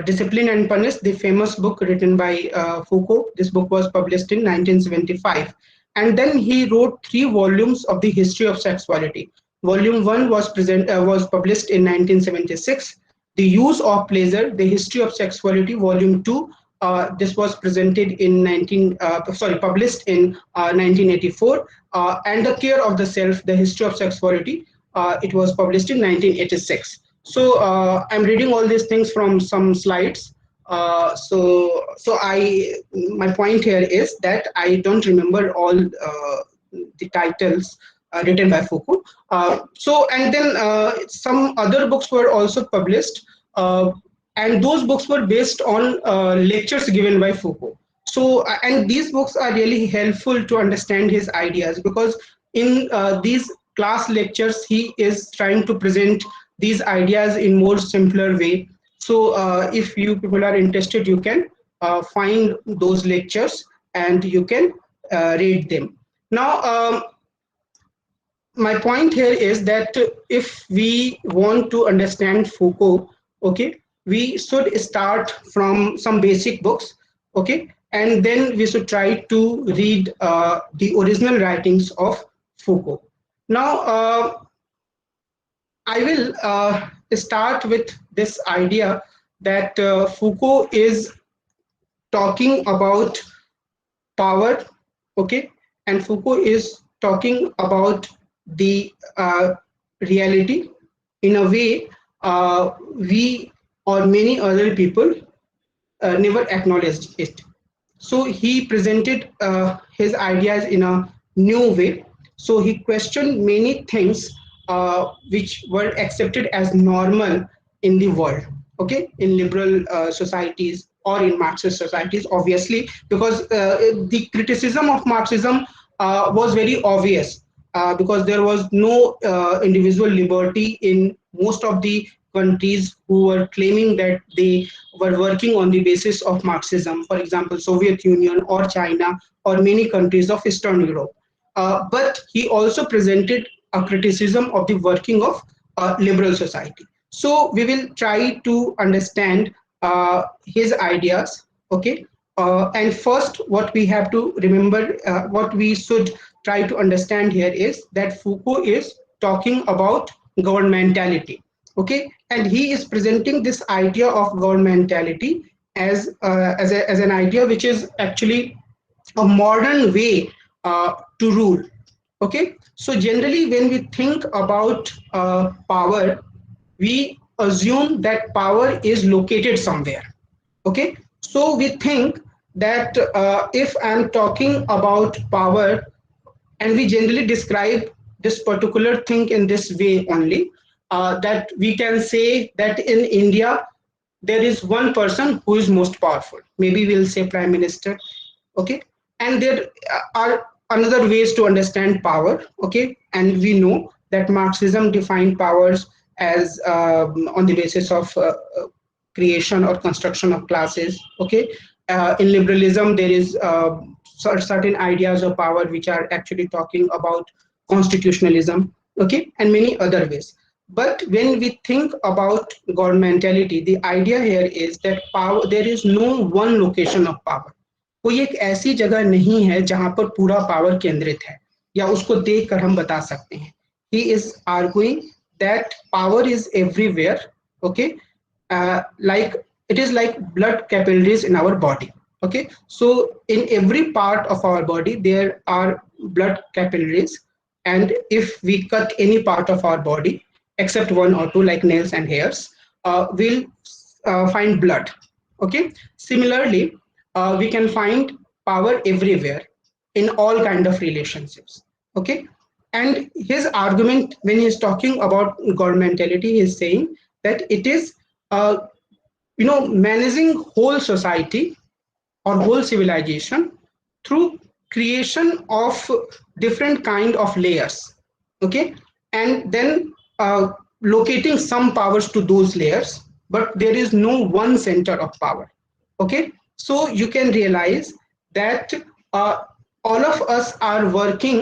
Discipline and Punish, the famous book written by Foucault. This book was published in 1975. And then he wrote 3 volumes of the history of sexuality. Volume 1 was published in 1976. The Use of Pleasure, the history of sexuality, volume 2. This was presented in published in 1984. And The Care of the Self, the history of sexuality, it was published in 1986. So I'm reading all these things from some slides. My point here is that I don't remember all the titles written by Foucault. And then some other books were also published, and those books were based on lectures given by Foucault. So, and these books are really helpful to understand his ideas, because in these class lectures, he is trying to present these ideas in more simpler way. So if you people are interested, you can find those lectures and you can read them. Now, my point here is that if we want to understand Foucault, okay, we should start from some basic books, okay, and then we should try to read the original writings of Foucault. Now, I will start with this idea that Foucault is talking about power, okay, and Foucault is talking about the reality in a way we or many other people never acknowledged it. So he presented his ideas in a new way. So he questioned many things which were accepted as normal in the world, okay, in liberal societies or in Marxist societies, obviously, because the criticism of Marxism was very obvious, because there was no individual liberty in most of the countries who were claiming that they were working on the basis of Marxism, for example, Soviet Union or China or many countries of Eastern Europe. But he also presented a criticism of the working of liberal society. So we will try to understand his ideas, okay? And first, what we have to remember, what we should try to understand here is that Foucault is talking about governmentality, okay? And he is presenting this idea of governmentality as an idea which is actually a modern way to rule. Okay, so generally when we think about power, we assume that power is located somewhere. Okay, so we think that if I'm talking about power, and we generally describe this particular thing in this way only, that we can say that in India there is one person who is most powerful. Maybe we'll say prime minister, okay, and there are another ways to understand power, okay, and we know that Marxism defined powers as on the basis of creation or construction of classes, okay. In liberalism there is certain ideas of power which are actually talking about constitutionalism, okay, and many other ways. But when we think about governmentality, the idea here is that power, there is no one location of power. कोई एक ऐसी जगह नहीं है जहां पर पूरा power केंद्रित है या उसको देखकर हम बता सकते हैं. He is arguing that power is everywhere, okay, like it is like blood capillaries in our body, okay. So in every part of our body there are blood capillaries, and if we cut any part of our body except one or two like nails and hairs, we'll find blood, okay. Similarly, we can find power everywhere in all kind of relationships, okay. And his argument when he's talking about governmentality, he is saying that it is managing whole society or whole civilization through creation of different kind of layers, okay, and then locating some powers to those layers, but there is no one center of power, okay. So you can realize that uh, all of us are working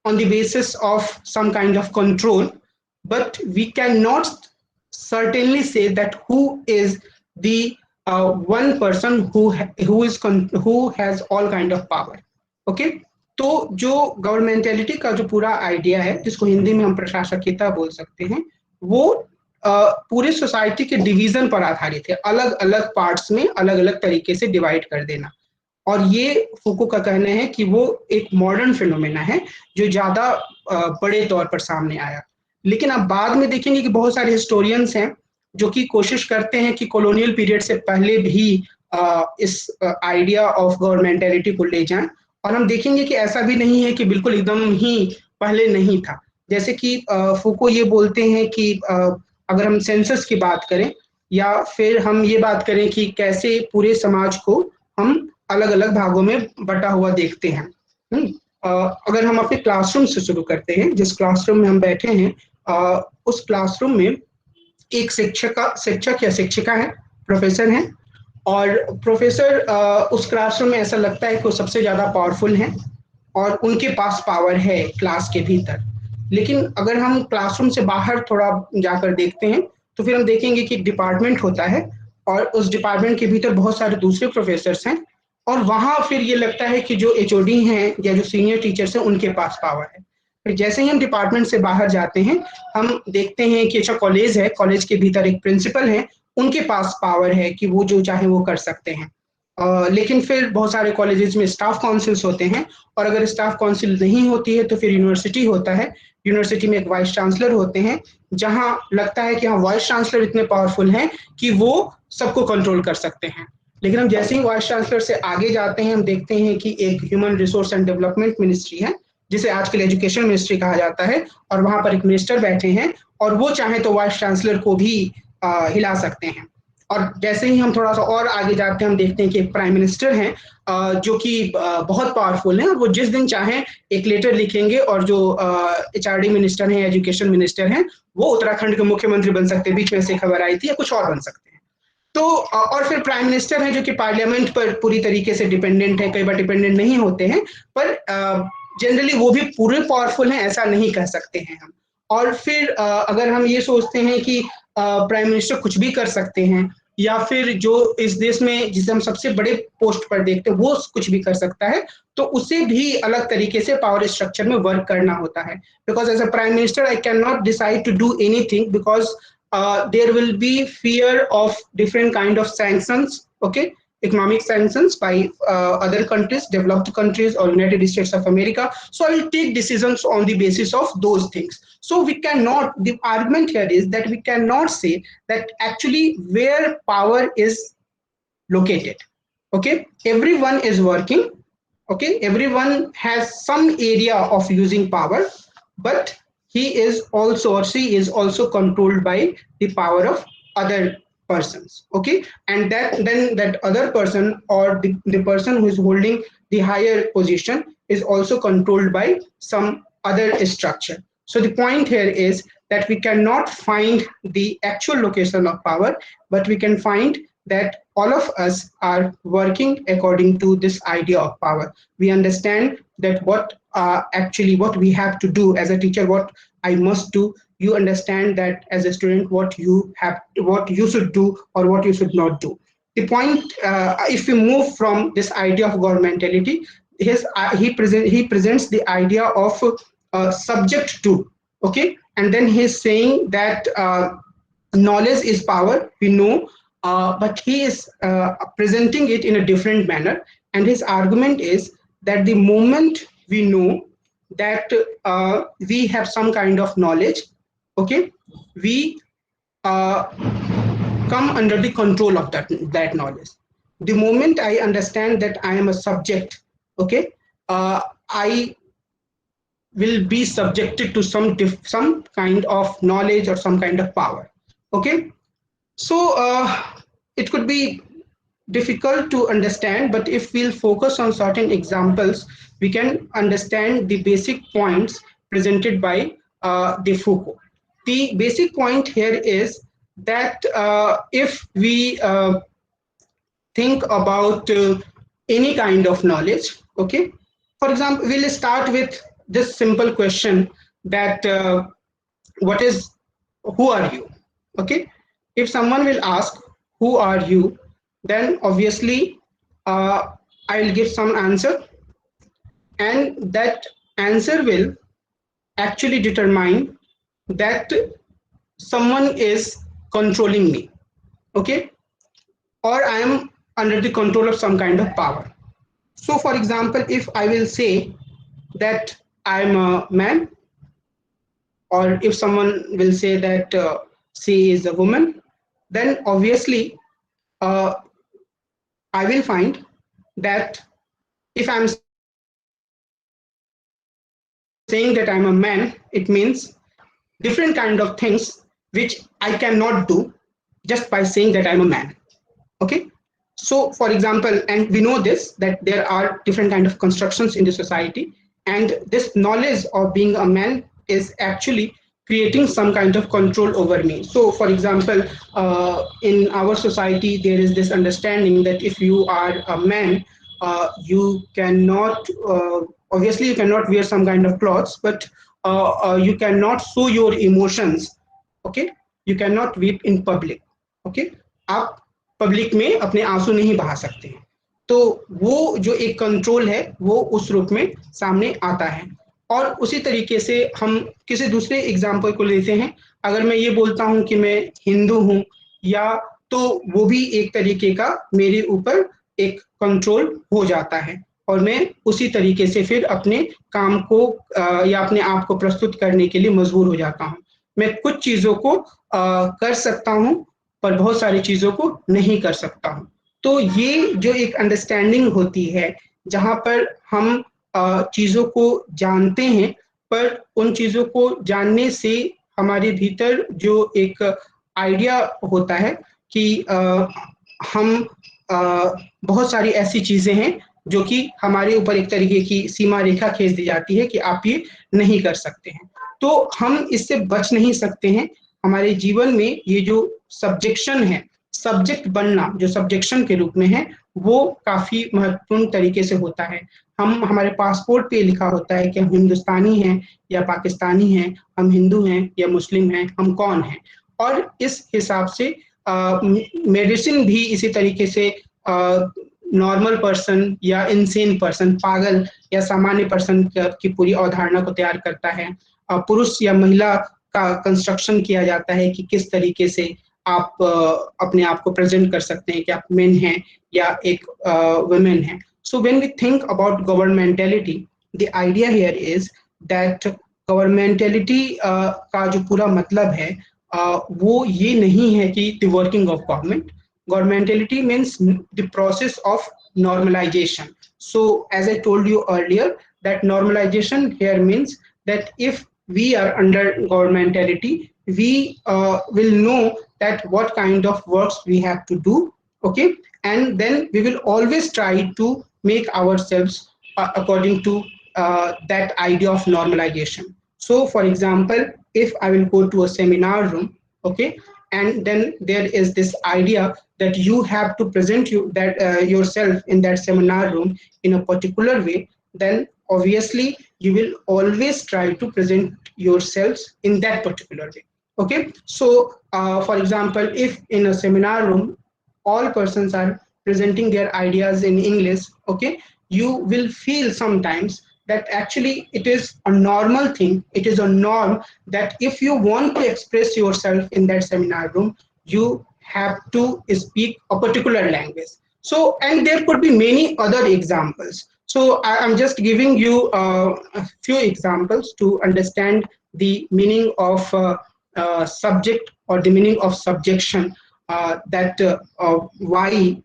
on the basis of some kind of control, but we cannot certainly say that who is the one person who has all kind of power, okay. तो जो governmentality का जो पूरा idea है, जिसको हिंदी में हम प्रशासकीयता बोल सकते हैं, वो पूरी सोसाइटी के डिवीजन पर आधारित है, अलग अलग पार्ट्स में अलग अलग तरीके से डिवाइड कर देना। और ये फूको का कहना है कि वो एक मॉडर्न फिनोमेना है जो ज्यादा बड़े तौर पर सामने आया। लेकिन आप बाद में देखेंगे कि बहुत सारे हिस्टोरियंस हैं जो कि कोशिश करते हैं कि कॉलोनियल पीरियड से पहले भी इस आइडिया ऑफ गवर्नमेंटेलिटी को ले जाएं, और हम देखेंगे कि ऐसा भी नहीं है कि बिल्कुल एकदम ही पहले नहीं था। जैसे कि फूको ये बोलते हैं कि अगर हम सेंसस की बात करें या फिर हम ये बात करें कि कैसे पूरे समाज को हम अलग अलग भागों में बटा हुआ देखते हैं। अगर हम अपने क्लासरूम से शुरू करते हैं, जिस क्लासरूम में हम बैठे हैं, उस क्लासरूम में एक शिक्षक या शिक्षिका है, प्रोफेसर हैं, और प्रोफेसर उस क्लासरूम में ऐसा लगता है कि वो सबसे ज्यादा पावरफुल हैं और उनके पास पावर है क्लास के भीतर। लेकिन अगर हम क्लासरूम से बाहर थोड़ा जाकर देखते हैं तो फिर हम देखेंगे कि डिपार्टमेंट होता है और उस डिपार्टमेंट के भीतर बहुत सारे दूसरे प्रोफेसर्स हैं, और वहां फिर ये लगता है कि जो एचओडी हैं या जो सीनियर टीचर्स हैं उनके पास पावर है। फिर जैसे ही हम डिपार्टमेंट से बाहर जाते हैं, हम देखते हैं कि अच्छा कॉलेज है, कॉलेज के भीतर एक प्रिंसिपल है, उनके पास पावर है कि वो जो चाहे वो कर सकते हैं। लेकिन फिर बहुत सारे कॉलेजेस में स्टाफ काउंसिल्स होते हैं, और अगर स्टाफ काउंसिल नहीं होती है तो फिर यूनिवर्सिटी होता है। यूनिवर्सिटी में एक वाइस चांसलर होते हैं, जहां लगता है कि हाँ वाइस चांसलर इतने पावरफुल हैं कि वो सबको कंट्रोल कर सकते हैं। लेकिन हम जैसे ही वाइस चांसलर से आगे जाते हैं, हम देखते हैं कि एक human resource and development ministry है, जिसे आजकल एजुकेशन मिनिस्ट्री कहा जाता है, और वहां पर एक मिनिस्टर बैठे हैं और वो चाहे तो वाइस चांसलर को भी हिला सकते हैं। और जैसे ही हम थोड़ा सा और आगे जाते हैं, हम देखते हैं कि एक प्राइम मिनिस्टर हैं जो कि बहुत पावरफुल हैं, और वो जिस दिन चाहें एक लेटर लिखेंगे, और जो एचआरडी मिनिस्टर हैं, एजुकेशन मिनिस्टर हैं, वो उत्तराखंड के मुख्यमंत्री बन सकते हैं। बीच में से खबर आई थी, या कुछ और बन सकते हैं। तो और फिर प्राइम मिनिस्टर है जो कि पार्लियामेंट पर पूरी तरीके से डिपेंडेंट है, कई बार डिपेंडेंट नहीं होते हैं, पर जनरली वो भी पूरे पावरफुल हैं ऐसा नहीं कह सकते हैं हम। और फिर अगर हम ये सोचते हैं कि प्राइम मिनिस्टर कुछ भी कर सकते हैं, या फिर जो इस देश में जिसे हम सबसे बड़े पोस्ट पर देखते हैं वो कुछ भी कर सकता है, तो उसे भी अलग तरीके से पावर स्ट्रक्चर में वर्क करना होता है। Because as a prime minister I can not decide to do anything, because there will be fear of different kind of sanctions, okay, economic sanctions by other countries, developed countries or United States of America. So I will take decisions on the basis of those things. So we cannot, the argument here is that we cannot say that actually where power is located, okay, everyone is working, okay, everyone has some area of using power, but he is also or she is also controlled by the power of other persons, okay, and that then that other person or the person who is holding the higher position is also controlled by some other structure. So the point here is that we cannot find the actual location of power, but we can find that all of us are working according to this idea of power. We understand that what actually what we have to do as a teacher, what I must do. You understand that as a student what you should do or what you should not do. The point, if we move from this idea of governmentality, he presents the idea of subject to, okay, and then he's saying that knowledge is power, we know, but he is presenting it in a different manner, and his argument is that the moment we know that we have some kind of knowledge, okay, we come under the control of that knowledge. The moment I understand that I am a subject, okay, I will be subjected to some kind of knowledge or some kind of power, okay. So it could be difficult to understand, but if we'll focus on certain examples, we can understand the basic points presented by de Foucault. The basic point here is that if we think about any kind of knowledge, okay, for example, we'll start with this simple question that what is, who are you? Okay, if someone will ask who are you, then obviously uh, I'll give some answer, and that answer will actually determine that someone is controlling me, okay, or I am under the control of some kind of power. So for example, if I will say that I'm a man, or if someone will say that she is a woman, then obviously uh, I will find that if I'm saying that I'm a man, it means different kind of things which I cannot do just by saying that I'm a man. Okay. So for example, and we know this, that there are different kind of constructions in the society, and this knowledge of being a man is actually creating some kind of control over me. So for example, in our society there is this understanding that if you are a man, you cannot obviously you cannot wear some kind of clothes, but you cannot show your emotions, okay, you cannot weep in public, okay, आप public में अपने आंसू नहीं बहा सकते हैं। तो वो जो एक कंट्रोल है वो उस रूप में सामने आता है। और उसी तरीके से हम किसी दूसरे एग्जाम्पल को लेते हैं, अगर मैं ये बोलता हूँ कि मैं हिंदू हूँ, या तो वो भी एक तरीके का मेरे ऊपर एक कंट्रोल हो जाता है, और मैं उसी तरीके से फिर अपने काम को या अपने आप को प्रस्तुत करने के लिए मजबूर हो जाता हूँ। मैं कुछ चीज़ों को कर सकता हूँ, पर बहुत सारी चीज़ों को नहीं कर सकता हूँ। तो ये जो एक अंडरस्टैंडिंग होती है, जहाँ पर हम चीज़ों को जानते हैं, पर उन चीज़ों को जानने से हमारे भीतर जो एक आइडिया होता है कि हम बहुत सारी ऐसी चीज़ें हैं जो कि हमारे ऊपर एक तरीके की सीमा रेखा खींच दी जाती है कि आप ये नहीं कर सकते हैं। तो हम इससे बच नहीं सकते हैं। हमारे जीवन में ये जो सब्जेक्शन है, सब्जेक्ट बनना जो सब्जेक्शन के रूप में है, वो काफ़ी महत्वपूर्ण तरीके से होता है। हम हमारे पासपोर्ट पे लिखा होता है कि हम हिंदुस्तानी हैं या पाकिस्तानी हैं, हम हिंदू हैं या मुस्लिम हैं, हम कौन हैं। और इस हिसाब से मेडिसिन भी इसी तरीके से नॉर्मल पर्सन या इनसेन पर्सन, पागल या सामान्य पर्सन की पूरी अवधारणा को तैयार करता है। पुरुष या महिला का कंस्ट्रक्शन किया जाता है कि किस तरीके से आप अपने आप को प्रेजेंट कर सकते हैं कि आप मेन हैं या एक वुमेन हैं। So when we think about governmentality, the idea here is that governmentality का जो पूरा मतलब है वो ये नहीं है कि the working of government. Governmentality means the process of normalization. So as I told you earlier, that normalization here means that if we are under governmentality, we will know that what kind of works we have to do, okay, and then we will always try to make ourselves according to that idea of normalization. So for example, if I will go to a seminar room, okay, and then there is this idea that you have to present yourself in that seminar room in a particular way, then obviously you will always try to present yourselves in that particular way. Okay, so for example, if in a seminar room all persons are presenting their ideas in English, okay, you will feel sometimes that actually it is a normal thing, it is a norm that if you want to express yourself in that seminar room, you have to speak a particular language. So, and there could be many other examples. So I'm just giving you a few examples to understand the meaning of subject or the meaning of subjection, that why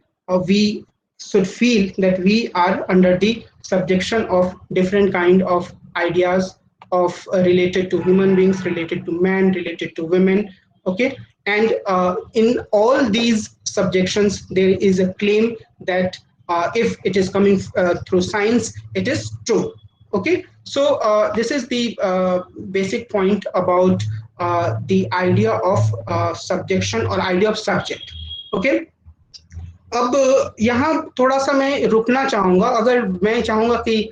we should feel that we are under the subjection of different kind of ideas of related to human beings, related to men, related to women, okay. and in all these subjections there is a claim that if it is coming through science, it is true. Okay, so this is the basic point about the idea of subjection or idea of subject. Okay, अब यहाँ थोड़ा सा मैं रुकना चाहूंगा। अगर मैं चाहूंगा कि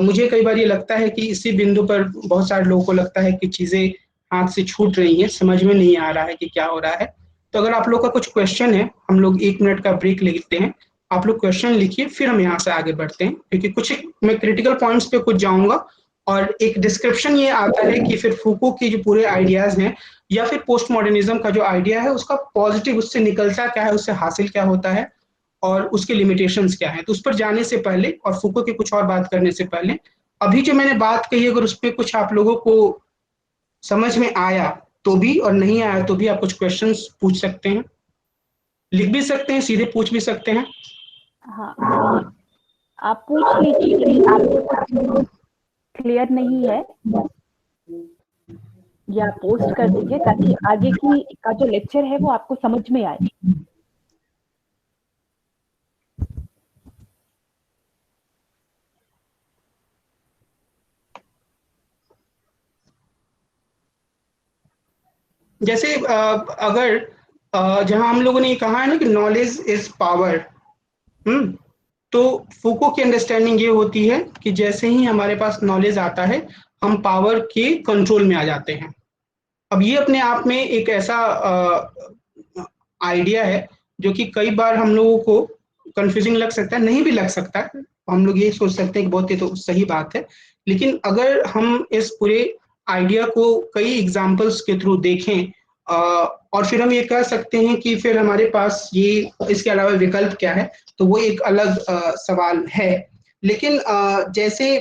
मुझे कई बार ये लगता है कि इसी बिंदु पर बहुत सारे लोगों को लगता है कि चीजें हाथ से छूट रही हैं, समझ में नहीं आ रहा है कि क्या हो रहा है। तो अगर आप लोग का कुछ क्वेश्चन है, हम लोग 1 मिनट का ब्रेक लेते हैं, आप लोग क्वेश्चन लिखिए, फिर हम यहाँ से आगे बढ़ते हैं, क्योंकि कुछ मैं क्रिटिकल पॉइंट्स पे कुछ जाऊंगा और एक डिस्क्रिप्शन ये आता है कि फिर फूको की जो पूरे आइडियाज हैं या फिर पोस्ट मॉडर्निज्म का जो आइडिया है उसका पॉजिटिव उससे निकलता क्या है, उससे हासिल क्या होता है और उसके लिमिटेशंस क्या हैं। तो उस पर जाने से पहले और फूको की कुछ और बात करने से पहले, अभी जो मैंने बात कही अगर उस पर कुछ आप लोगों को समझ में आया तो भी, और नहीं आया तो भी आप कुछ क्वेश्चंस पूछ सकते हैं, लिख भी सकते हैं, सीधे पूछ भी सकते हैं। हाँ, आप पूछ लीजिए कि आपको कुछ क्लियर नहीं है, या पोस्ट कर दीजिए ताकि आगे की का जो लेक्चर है वो आपको समझ में आए। जैसे अगर जहां हम लोगों ने कहा है ना कि नॉलेज इज पावर, तो फूको की अंडरस्टैंडिंग ये होती है कि जैसे ही हमारे पास नॉलेज आता है हम पावर के कंट्रोल में आ जाते हैं। अब ये अपने आप में एक ऐसा आइडिया है जो कि कई बार हम लोगों को कंफ्यूजिंग लग सकता है, नहीं भी लग सकता है, हम लोग ये सोच सकते हैं कि बहुत ही तो सही बात है। लेकिन अगर हम इस पूरे आइडिया को कई एग्जाम्पल्स के थ्रू देखें और फिर हम ये कह सकते हैं कि फिर हमारे पास ये इसके अलावा विकल्प क्या है, तो वो एक अलग सवाल है। लेकिन जैसे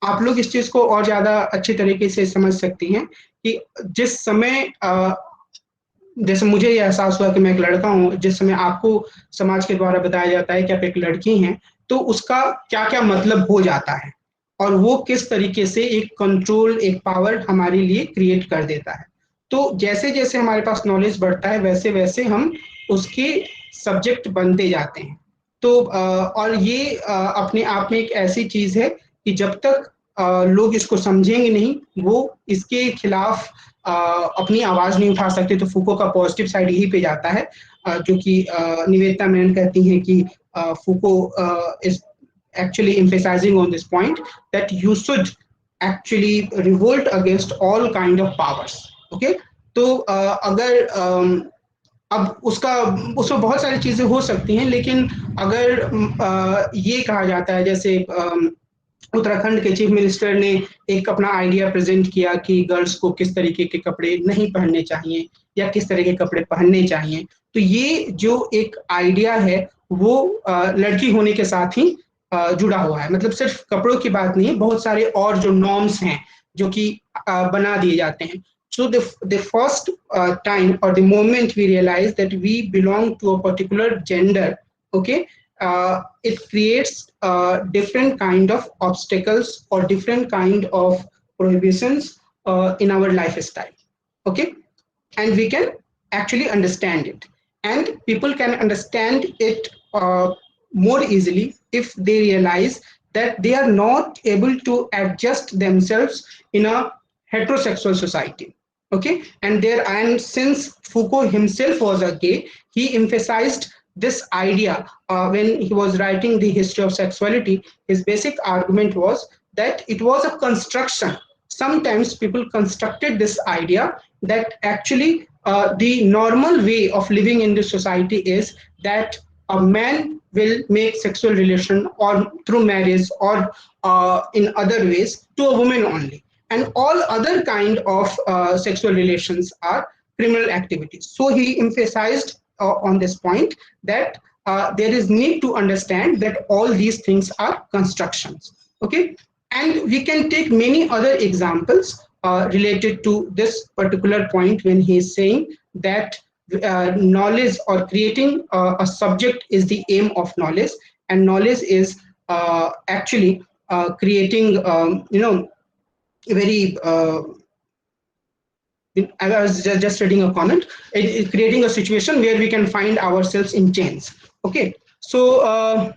आप लोग इस चीज को और ज्यादा अच्छी तरीके से समझ सकती हैं कि जिस समय जैसे मुझे ये एहसास हुआ कि मैं एक लड़का हूँ, जिस समय आपको समाज के द्वारा बताया जाता है कि आप एक लड़की हैं, तो उसका क्या क्या मतलब हो जाता है और वो किस तरीके से एक कंट्रोल, एक पावर हमारे लिए क्रिएट कर देता है। तो जैसे जैसे हमारे पास नॉलेज बढ़ता है वैसे वैसे हम उसके सब्जेक्ट बनते जाते हैं। तो और ये अपने आप में एक ऐसी चीज है कि जब तक लोग इसको समझेंगे नहीं, वो इसके खिलाफ अपनी आवाज नहीं उठा सकते। तो फूको का पॉजिटिव साइड यही पे जाता है, जो कि निवेदिता मेनन कहती हैं कि फूको is actually emphasizing on this point that you should actually revolt against all kind of powers. Okay, तो अगर अब उसका उसमें बहुत सारी चीजें हो सकती हैं, लेकिन अगर ये कहा जाता है जैसे उत्तराखंड के चीफ मिनिस्टर ने एक अपना आइडिया प्रेजेंट किया कि गर्ल्स को किस तरीके के कपड़े नहीं पहनने चाहिए या किस तरह के कपड़े पहनने चाहिए। तो ये जो एक आइडिया है वो लड़की होने के साथ ही जुड़ा हुआ है। मतलब सिर्फ कपड़ों की बात नहीं है, बहुत सारे और जो नॉर्म्स हैं जो कि बना दिए जाते हैं। So the first time or the moment we realize that we belong to a particular gender, okay, it creates different kind of obstacles or different kind of prohibitions in our lifestyle. Okay, and we can actually understand it, and people can understand it more easily if they realize that they are not able to adjust themselves in a heterosexual society. Okay, and there, and since Foucault himself was a gay, he emphasized this idea when he was writing the history of sexuality. His basic argument was that it was a construction. Sometimes people constructed this idea that actually the normal way of living in this society is that a man will make sexual relation or through marriage or in other ways to a woman only, and all other kind of sexual relations are criminal activities. So he emphasized on this point that there is need to understand that all these things are constructions. Okay, and we can take many other examples related to this particular point when he is saying that knowledge or creating a subject is the aim of knowledge, and knowledge is actually creating very I was just reading a comment, creating a situation where we can find ourselves in chains. Okay, so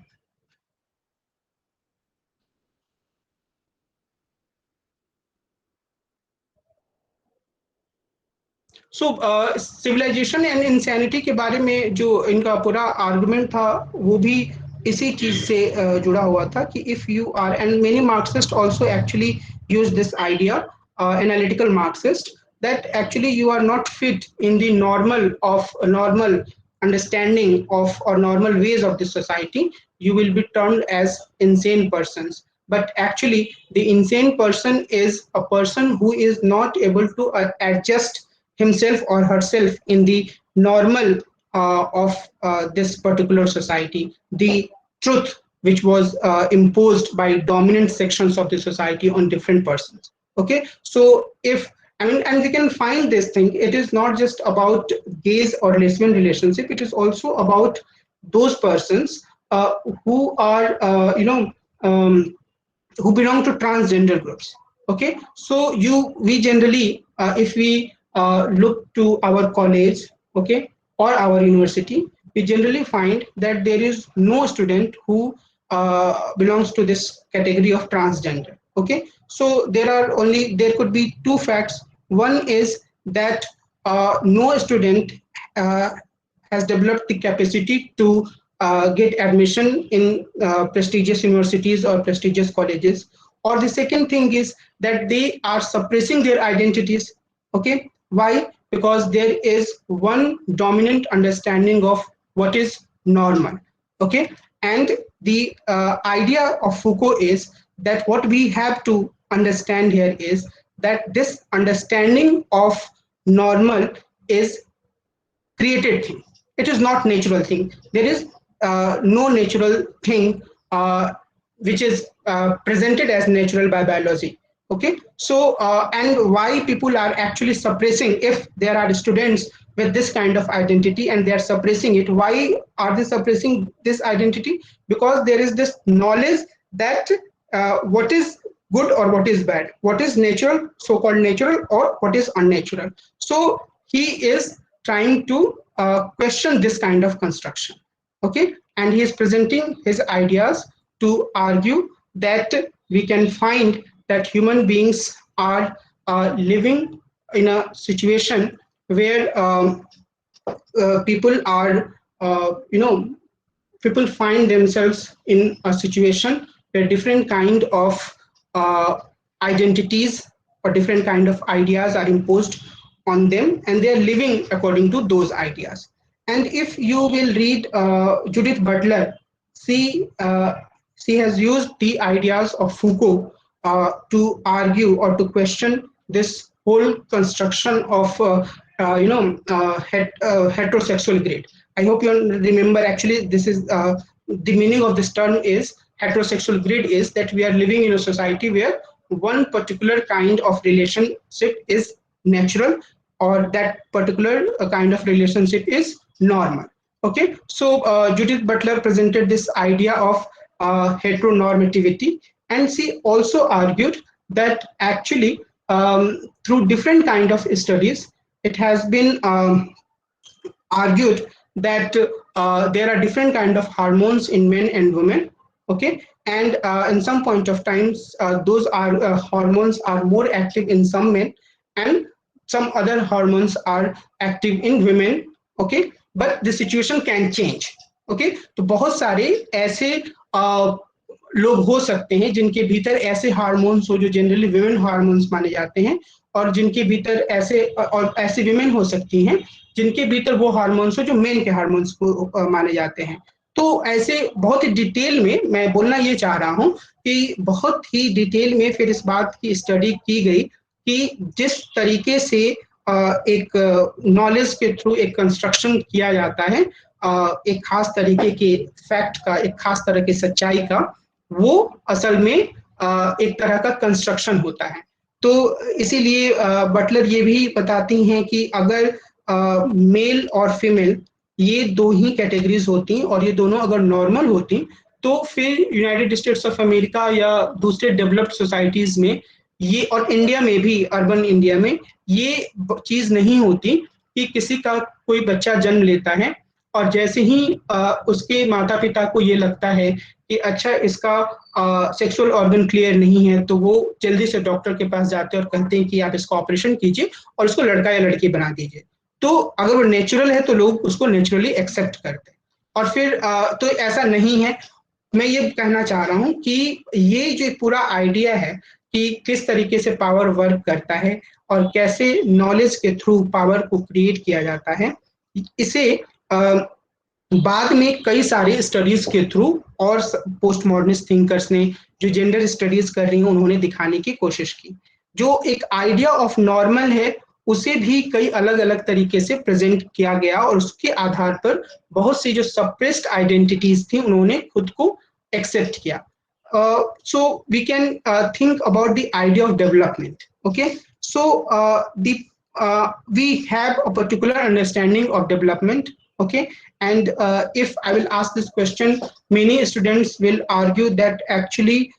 civilisation and insanity के बारे में जो इनका पूरा argument था वो भी इसी चीज से जुड़ा हुआ था कि if you are, and many Marxist also actually use this idea, analytical Marxist, that actually you are not fit in the normal understanding of or normal ways of the society, you will be termed as insane persons. But actually the insane person is a person who is not able to adjust himself or herself in the normal of this particular society, the truth which was imposed by dominant sections of the society on different persons. Okay, so if, I mean, and we can find this thing, it is not just about gays or lesbian relationship, it is also about those persons who are who belong to transgender groups. Okay, so we generally if we look to our college, okay, or our university, we generally find that there is no student who belongs to this category of transgender. Okay, so there could be two facts. One is that no student uh, has developed the capacity to get admission in prestigious universities or prestigious colleges. Or the second thing is that they are suppressing their identities. Okay, why? Because there is one dominant understanding of what is normal. Okay, and the idea of Foucault is that what we have to understand here is that this understanding of normal is created thing. It is not natural thing. There is no natural thing which is presented as natural by biology. Okay, so and why people are actually suppressing, if there are students with this kind of identity and they are suppressing it, why are they suppressing this identity? Because there is this knowledge that what is good or what is bad, what is natural, so-called natural, or what is unnatural. So he is trying to question this kind of construction. Okay, and he is presenting his ideas to argue that we can find that human beings are living in a situation where people are people find themselves in a situation where different kind of uh, identities or different kind of ideas are imposed on them, and they are living according to those ideas. And if you will read Judith Butler, she has used the ideas of Foucault to argue or to question this whole construction of heterosexual grid. I hope you remember. Actually, this is the meaning of this term is heterosexual grid, is that we are living in a society where one particular kind of relationship is natural, or that particular kind of relationship is normal. Okay, so Judith Butler presented this idea of heteronormativity, and she also argued that actually through different kind of studies, it has been argued that there are different kind of hormones in men and women. Okay, and in some point of times those are hormones are more active in some men, and some other hormones are active in women. Okay, but the situation can change. Okay, तो बहुत सारे ऐसे लोग हो सकते हैं जिनके भीतर ऐसे हार्मोन्स हो जो जनरली विमेन हार्मोन्स माने जाते हैं, और जिनके भीतर ऐसे, और ऐसी विमेन हो सकती हैं जिनके भीतर वो हार्मोन्स हो जो मेन के हार्मोन्स को माने जाते हैं. तो ऐसे बहुत ही डिटेल में मैं बोलना ये चाह रहा हूँ कि बहुत ही डिटेल में फिर इस बात की स्टडी की गई कि जिस तरीके से एक नॉलेज के थ्रू एक कंस्ट्रक्शन किया जाता है एक खास तरीके के फैक्ट का, एक खास तरह की सच्चाई का, वो असल में एक तरह का कंस्ट्रक्शन होता है. तो इसीलिए बटलर ये भी बताती हैं कि अगर मेल और फीमेल ये दो ही कैटेगरीज होती और ये दोनों अगर नॉर्मल होती तो फिर यूनाइटेड स्टेट्स ऑफ अमेरिका या दूसरे डेवलप्ड सोसाइटीज में ये, और इंडिया में भी, अर्बन इंडिया में ये चीज नहीं होती कि किसी का कोई बच्चा जन्म लेता है और जैसे ही उसके माता पिता को ये लगता है कि अच्छा इसका सेक्सुअल ऑर्गन क्लियर नहीं है, तो वो जल्दी से डॉक्टर के पास जाते हैं और कहते हैं कि आप इसका ऑपरेशन कीजिए और इसको लड़का या लड़की बना दीजिए। तो अगर वो नेचुरल है तो लोग उसको नेचुरली एक्सेप्ट करते हैं। और फिर तो ऐसा नहीं है। मैं ये कहना चाह रहा हूँ कि ये जो पूरा आइडिया है कि किस तरीके से पावर वर्क करता है और कैसे नॉलेज के थ्रू पावर को क्रिएट किया जाता है, इसे बाद में कई सारे स्टडीज के थ्रू और पोस्ट मॉडर्निस्ट थिंकर्स ने, जो जेंडर स्टडीज कर रही हैं, उन्होंने दिखाने की कोशिश की। जो एक आइडिया ऑफ नॉर्मल है उसे भी कई अलग अलग तरीके से प्रेजेंट किया गया और उसके आधार पर बहुत सी जो सप्रेस्ड आइडेंटिटीज थी उन्होंने खुद को एक्सेप्ट किया। So we can think about the idea of development. Okay, so we have a particular understanding of development. Okay, and if I will ask this question, many students will argue that actually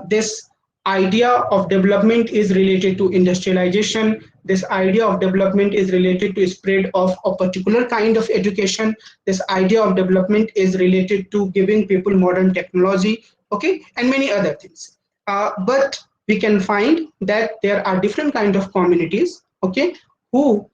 this idea of development is related to industrialization. This idea of development is related to spread of a particular kind of education. This idea of development is related to giving people modern technology, okay, and many other things. But we can find that there are different kind of communities, okay, who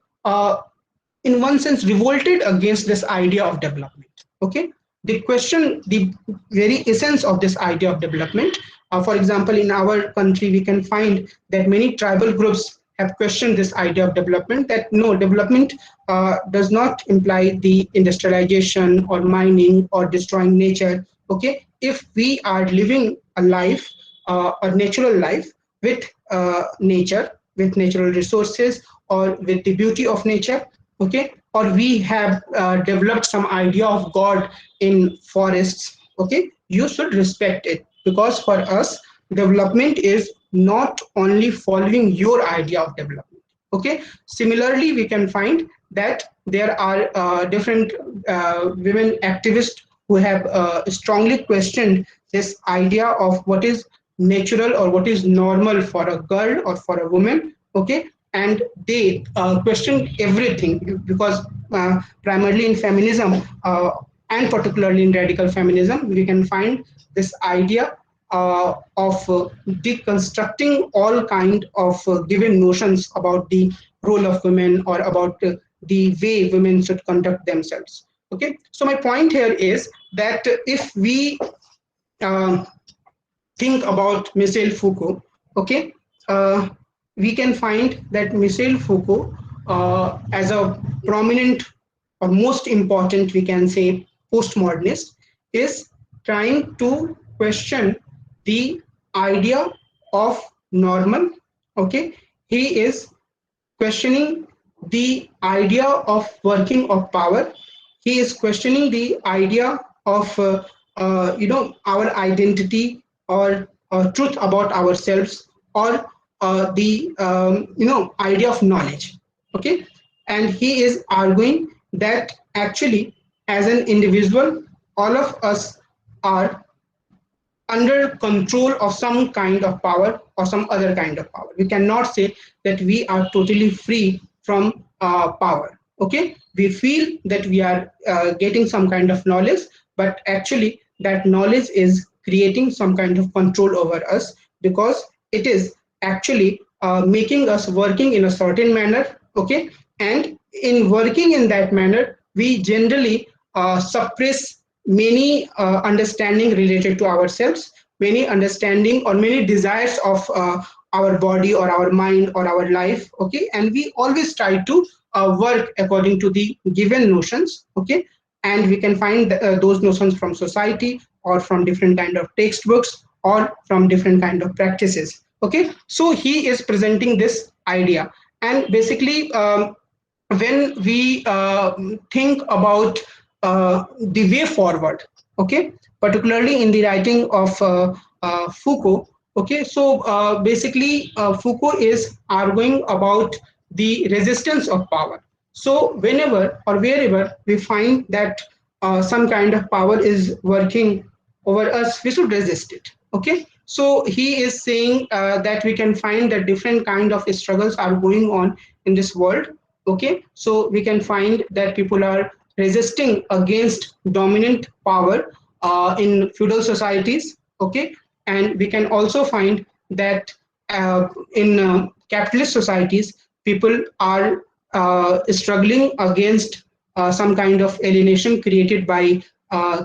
in one sense revolted against this idea of development. Okay, they question the very essence of this idea of development. For example, in our country we can find that many tribal groups have questioned this idea of development, that no, development does not imply the industrialization or mining or destroying nature. Okay, if we are living a life, a natural life with nature, with natural resources, or with the beauty of nature, okay, or we have developed some idea of God in forests, okay, you should respect it, because for us development is not only following your idea of development. Okay, similarly we can find that there are different women activists who have strongly questioned this idea of what is natural or what is normal for a girl or for a woman. Okay, and they question everything, because primarily in feminism, and particularly in radical feminism, we can find this idea of deconstructing all kind of given notions about the role of women or about the way women should conduct themselves. Okay, so my point here is that if we uh, think about Michel Foucault, okay, we can find that Michel Foucault, as a prominent or most important, we can say, postmodernist, is trying to question the idea of normal. Okay, he is questioning the idea of working of power. He is questioning the idea of our identity or truth about ourselves, or the idea of knowledge. Okay, and he is arguing that actually, as an individual, all of us are under control of some kind of power or some other kind of power. We cannot say that we are totally free from power. Okay, we feel that we are getting some kind of knowledge, but actually that knowledge is creating some kind of control over us, because it is actually making us working in a certain manner. Okay, and in working in that manner, we generally suppress many understanding related to ourselves, many understanding or many desires of our body or our mind or our life. Okay, and we always try to work according to the given notions. Okay, and we can find those notions from society or from different kind of textbooks or from different kind of practices. Okay, so he is presenting this idea, and basically when we think about the way forward, okay, particularly in the writing of Foucault, okay, so basically Foucault is arguing about the resistance of power. So whenever or wherever we find that some kind of power is working over us, we should resist it. Okay, So he is saying that we can find that different kind of struggles are going on in this world. Okay, so we can find that people are resisting against dominant power in feudal societies. Okay, and we can also find that in capitalist societies, people are struggling against some kind of alienation created by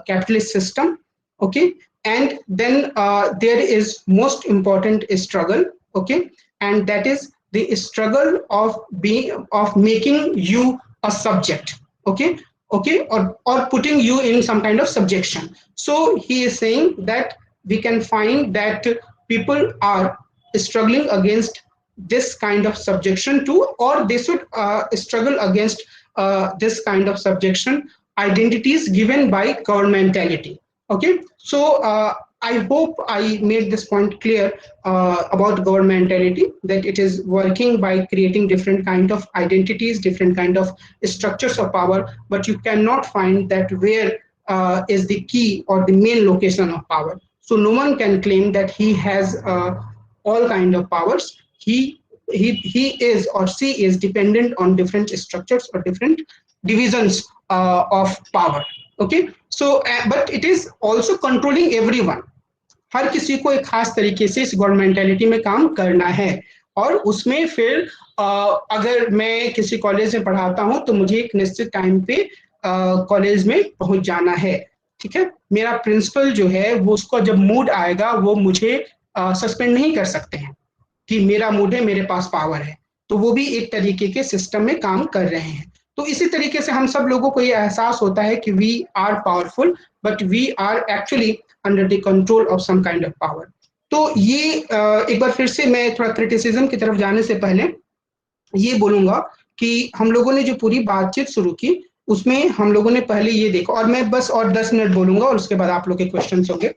capitalist system. Okay, and then there is most important struggle. Okay, and that is the struggle of being of making you a subject. Okay, okay, or putting you in some kind of subjection. So he is saying that we can find that people are struggling against this kind of subjection too, or they should struggle against this kind of subjection identities given by governmentality. Okay, so I hope I made this point clear about governmentality, that it is working by creating different kind of identities, different kind of structures of power, but you cannot find that where is the key or the main location of power. So no one can claim that he has all kind of powers. He is or she is dependent on different structures or different divisions of power. Okay, so but it is also controlling everyone. हर किसी को एक खास तरीके से इस governmentality में काम करना है, और उसमें फिर अगर मैं किसी कॉलेज में पढ़ाता हूं तो मुझे एक निश्चित टाइम पे कॉलेज में पहुंच जाना है। ठीक है, मेरा प्रिंसिपल जो है वो उसको जब मूड आएगा वो मुझे सस्पेंड नहीं कर सकते हैं कि मेरा मूड है, मेरे पास पावर है। तो वो भी एक तरीके के सिस्टम में काम कर रहे हैं। तो इसी तरीके से हम सब लोगों को ये एहसास होता है कि we are powerful, but we are actually under the control of some kind of power. तो ये एक बार फिर से मैं थोड़ा क्रिटिसिज्म की तरफ जाने से पहले ये बोलूंगा कि हम लोगों ने जो पूरी बातचीत शुरू की उसमें हम लोगों ने पहले ये देखा, और मैं बस और 10 मिनट बोलूंगा और उसके बाद आप लोग के क्वेश्चन होंगे।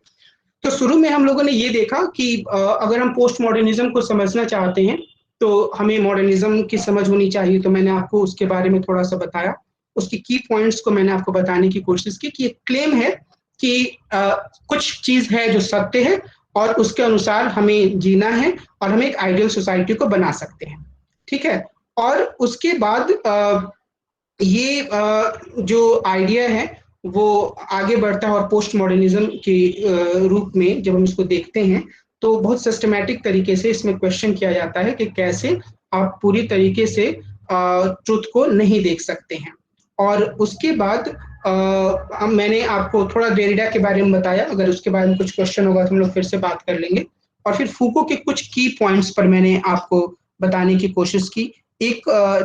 तो शुरू में हम लोगों ने ये देखा कि अगर हम पोस्ट मॉडर्निज्म को समझना चाहते हैं तो हमें मॉडर्निज्म की समझ होनी चाहिए। तो मैंने आपको उसके बारे में थोड़ा सा बताया, उसकी की पॉइंट्स को मैंने आपको बताने की कोशिश की कि एक क्लेम है कि कुछ चीज है जो सत्य है और उसके अनुसार हमें जीना है और हम एक आइडियल सोसाइटी को बना सकते हैं। ठीक है, और उसके बाद ये जो आइडिया है वो आगे बढ़ता है और पोस्ट मॉडर्निज्म के रूप में जब हम इसको देखते हैं तो बहुत सिस्टमैटिक तरीके से इसमें क्वेश्चन किया जाता है कि कैसे आप पूरी तरीके से ट्रुथ को नहीं देख सकते हैं। और उसके बाद मैंने आपको थोड़ा डेरिडा के बारे में बताया, अगर उसके बारे में कुछ क्वेश्चन होगा तो हम लोग फिर से बात कर लेंगे। और फिर फूको के कुछ की पॉइंट्स पर मैंने आपको बताने की कोशिश की। एक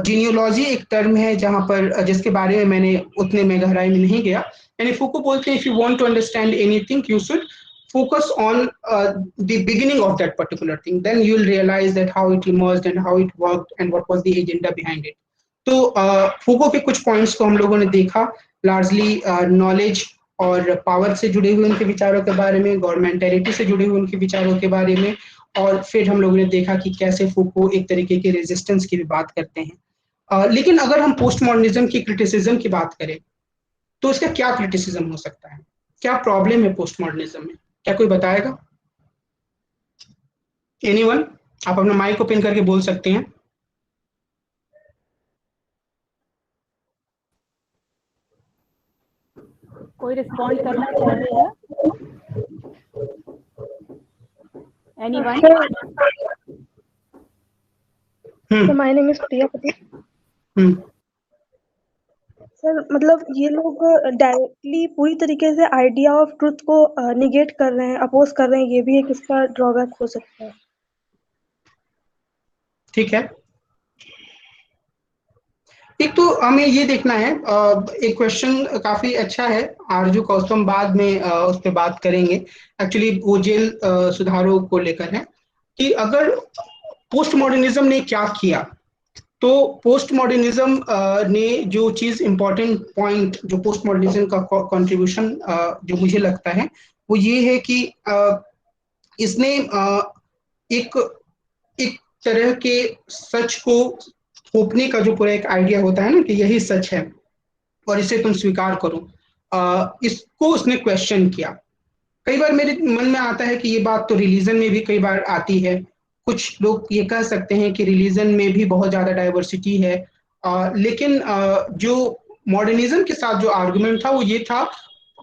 जीनियोलॉजी एक टर्म है जहां पर जिसके बारे में मैंने उतने में गहराई में नहीं गया। यानी फूको बोलते हैं if you want to understand anything you should focus on the beginning of that particular thing, then you will realize that how it emerged and how it worked and what was the agenda behind it. तो फूको के कुछ points को हम लोगों ने देखा, largely knowledge और power से जुड़े हुए उनके विचारों के बारे में, गवर्नमेंटेलिटी से जुड़े हुए उनके विचारों के बारे में, और फिर हम लोगों ने देखा कि कैसे फूको एक तरीके के रेजिस्टेंस की भी बात करते हैं। लेकिन अगर हम पोस्ट मॉडर्निज्म की क्रिटिसिज्म की बात करें तो इसका क्या क्रिटिसिज्म हो सकता है, क्या प्रॉब्लम है पोस्ट मॉडर्निज्म में, क्या कोई बताएगा? एनीवन? आप अपना माइक ओपन करके बोल सकते हैं। कोई रिस्पॉन्ड करना चाहेगा? Anyone? So my name is Priya Patil. Sir मतलब ये लोग डायरेक्टली पूरी तरीके से आइडिया ऑफ ट्रुथ को निगेट कर रहे हैं, अपोज कर रहे हैं, ये भी एक इसका ड्रॉबैक हो सकता है। ठीक है, एक तो हमें ये देखना है, एक क्वेश्चन काफी अच्छा है आरजू का, उसको हम बाद में उस पर बात करेंगे। एक्चुअली वो जेल सुधारों को लेकर है कि अगर पोस्ट मॉडर्निज्म ने क्या किया, तो पोस्ट मॉडर्निज्म ने जो चीज इंपॉर्टेंट पॉइंट जो पोस्ट मॉडर्निज्म का कंट्रीब्यूशन जो मुझे लगता है वो ये है कि इसने एक तरह के सच को थोपने का जो पूरा एक आइडिया होता है ना कि यही सच है और इसे तुम स्वीकार करो, इसको उसने क्वेश्चन किया। कई बार मेरे मन में आता है कि ये बात तो रिलीजन में भी कई बार आती है। कुछ लोग ये कह सकते हैं कि रिलीजन में भी बहुत ज्यादा डाइवर्सिटी है, लेकिन जो मॉडर्निज्म के साथ जो आर्गुमेंट था वो ये था,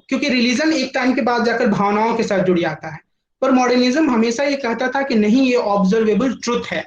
क्योंकि रिलीजन एक टाइम के बाद जाकर भावनाओं के साथ जुड़ जाता है, पर मॉडर्निज्म हमेशा ये कहता था कि नहीं, ये ऑब्जर्वेबल ट्रुथ है,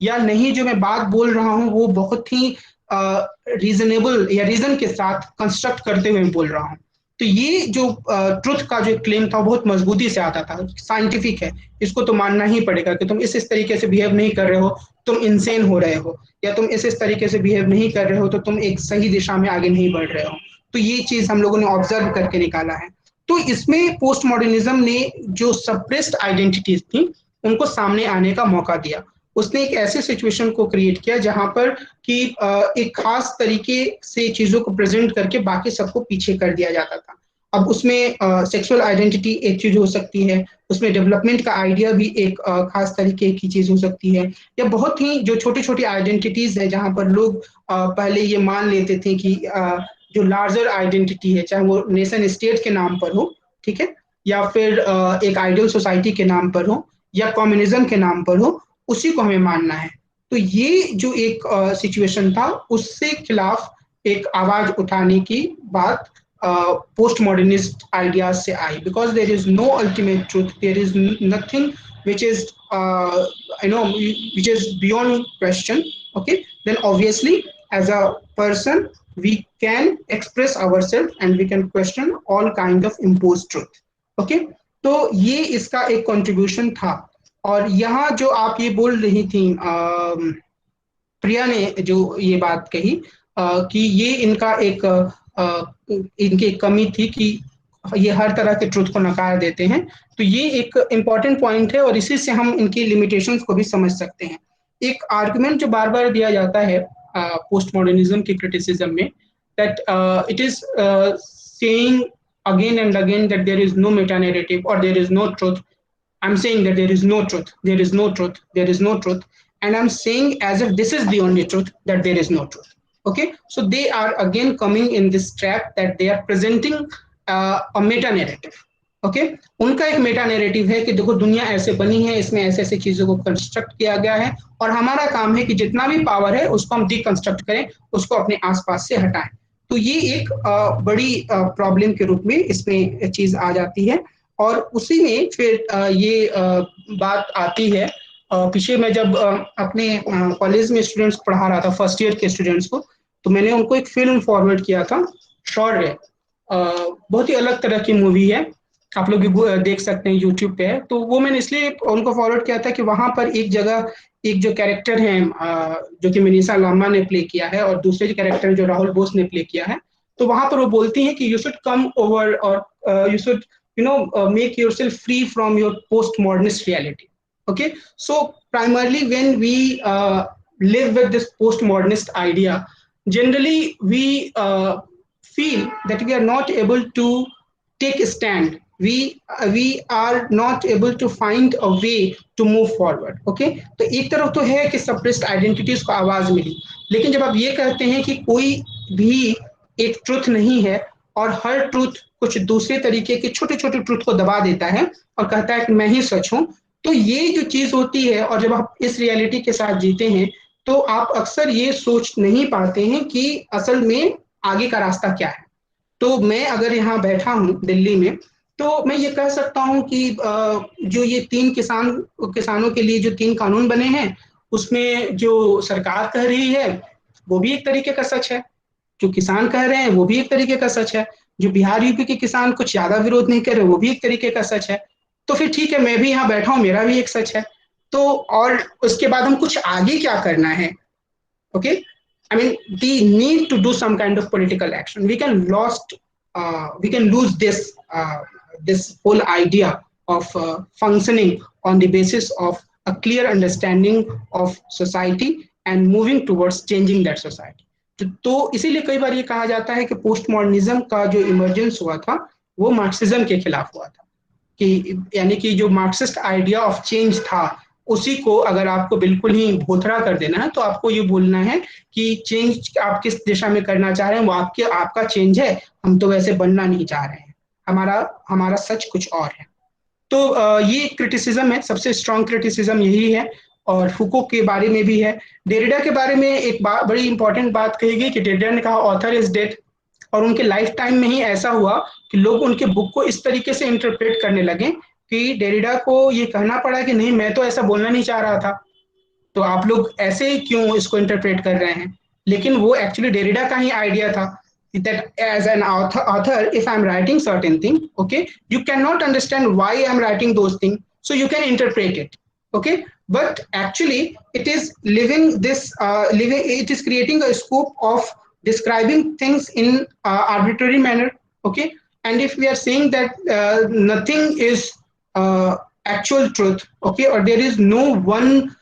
या नहीं, जो मैं बात बोल रहा हूँ वो बहुत ही रीजनेबल या रीजन के साथ कंस्ट्रक्ट करते हुए बोल रहा हूँ। तो ये जो ट्रुथ का जो क्लेम था बहुत मजबूती से आता था, साइंटिफिक है, इसको तो मानना ही पड़ेगा कि तुम इस तरीके से बिहेव नहीं कर रहे हो, तुम इंसेन हो रहे हो, या तुम इस तरीके से बिहेव नहीं कर रहे हो तो तुम एक सही दिशा में आगे नहीं बढ़ रहे हो। तो ये चीज हम लोगों ने ऑब्जर्व करके निकाला है। तो इसमें पोस्ट मॉडर्निज्म ने जो सप्रेस्ड आइडेंटिटीज थी उनको सामने आने का मौका दिया। उसने एक ऐसे सिचुएशन को क्रिएट किया जहां पर कि एक खास तरीके से चीजों को प्रेजेंट करके बाकी सबको पीछे कर दिया जाता था। अब उसमें सेक्सुअल आइडेंटिटी एक चीज हो सकती है, उसमें डेवलपमेंट का आइडिया भी एक खास तरीके की चीज हो सकती है, या बहुत ही जो छोटी छोटी आइडेंटिटीज है जहां पर लोग पहले ये मान लेते थे कि जो लार्जर आइडेंटिटी है, चाहे वो नेशन स्टेट के नाम पर हो, ठीक है, या फिर एक आइडियल सोसाइटी के नाम पर हो, या कम्युनिज्म के नाम पर हो, उसी को हमें मानना है। तो ये जो एक सिचुएशन था उससे खिलाफ एक आवाज उठाने की बात पोस्ट मॉडर्निस्ट आइडियाज से आई, because there is no ultimate truth, there is nothing which is which is beyond question. Okay, then obviously as a person we can express ourselves and we can question all kind of imposed truth. Okay, तो ये इसका एक contribution था। और यहाँ जो आप ये बोल रही थी प्रिया ने जो ये बात कही कि ये इनका एक इनकी एक कमी थी कि ये हर तरह के ट्रुथ को नकार देते हैं, तो ये एक इम्पॉर्टेंट पॉइंट है और इसी से हम इनकी लिमिटेशंस को भी समझ सकते हैं। एक आर्गुमेंट जो बार बार दिया जाता है पोस्ट मॉडर्निज्म की क्रिटिसिज्म में, that it is saying again and again that there is no meta narrative or there is no truth. I'm saying that there is no truth, there is no truth, there is no truth, and I'm saying as if this is the only truth, that there is no truth. Okay, so they are again coming in this trap that they are presenting a meta narrative. Okay, उनका एक Meta narrative है कि देखो दुनिया ऐसे बनी है, इसमें ऐसे ऐसे चीजों को कंस्ट्रक्ट किया गया है और हमारा काम है कि जितना भी पावर है उसको हम डिकंस्ट्रक्ट करें, उसको अपने आसपास से हटाएं। तो ये एक बड़ी प्रॉब्लम के रूप में इसमें चीज आ जाती है। और उसी में फिर ये बात आती है, पीछे मैं जब अपने कॉलेज में स्टूडेंट्स को पढ़ा रहा था, फर्स्ट ईयर के स्टूडेंट्स को, तो मैंने उनको एक फिल्म फॉरवर्ड किया था, शौर्य, बहुत ही अलग तरह की मूवी है, आप लोग भी देख सकते हैं, यूट्यूब पे है। तो वो मैंने इसलिए उनको फॉरवर्ड किया था कि वहां पर एक जगह एक जो कैरेक्टर है जो कि मनीषा लांबा ने प्ले किया है और दूसरे जो कैरेक्टर जो राहुल बोस ने प्ले किया है, तो वहां पर वो बोलती हैं कि यू शुड कम ओवर और you should make yourself free from your postmodernist reality. Okay, so primarily when we live with this postmodernist idea, generally we feel that we are not able to take a stand, we are not able to find a way to move forward. Okay, तो एक तरफ तो है कि suppressed identities को आवाज मिली, लेकिन जब आप ये कहते हैं कि कोई भी एक ट्रुथ नहीं है और हर ट्रुथ कुछ दूसरे तरीके के छोटे छोटे ट्रुथ को दबा देता है और कहता है कि मैं ही सच हूं, तो ये जो चीज होती है, और जब आप इस रियलिटी के साथ जीते हैं तो आप अक्सर ये सोच नहीं पाते हैं कि असल में आगे का रास्ता क्या है। तो मैं अगर यहाँ बैठा हूँ दिल्ली में, तो मैं ये कह सकता हूँ कि जो ये किसानों के लिए जो 3 कानून बने हैं, उसमें जो सरकार कह रही है वो भी एक तरीके का सच है, जो किसान कह रहे हैं वो भी एक तरीके का सच है, जो बिहार यूपी के किसान कुछ ज्यादा विरोध नहीं कर रहे वो भी एक तरीके का सच है। तो फिर ठीक है, मैं भी यहाँ बैठा हूँ, मेरा भी एक सच है। तो और उसके बाद हम कुछ आगे क्या करना है? Okay, I mean, we need to do some kind of political action. We can lose this whole idea of functioning on the basis of a clear understanding of society and moving towards changing that society. तो इसीलिए कई बार ये कहा जाता है कि post modernism का जो इमर्जेंस हुआ था वो मार्क्सिज्म के खिलाफ हुआ था, कि यानी कि जो मार्क्सिस्ट आइडिया ऑफ चेंज था उसी को अगर आपको बिल्कुल ही भोथरा कर देना है तो आपको ये बोलना है कि चेंज आप किस दिशा में करना चाह रहे हैं वो आपका चेंज है, हम तो वैसे बनना नहीं चाह रहे हैं, हमारा सच कुछ और है। तो ये क्रिटिसिज्म है, सबसे स्ट्रॉन्ग क्रिटिसिज्म यही है, और फूको के बारे में भी है। डेरिडा के बारे में एक बड़ी इंपॉर्टेंट बात कही गई कि डेरिडा ने कहा ऑथर इज डेड, और उनके लाइफ टाइम में ही ऐसा हुआ कि लोग उनके बुक को इस तरीके से इंटरप्रेट करने लगे कि डेरिडा को ये कहना पड़ा कि नहीं, मैं तो ऐसा बोलना नहीं चाह रहा था, तो आप लोग ऐसे क्यों इसको इंटरप्रेट कर रहे हैं। लेकिन वो एक्चुअली डेरिडा का ही आइडिया था that as an author if I'm writing certain thing, okay, you cannot understand why I'm writing those things, so you can interpret it, okay, but actually it is it is creating a scope of describing things in arbitrary manner, okay. And if we are saying that nothing is actual truth, okay, or there is no one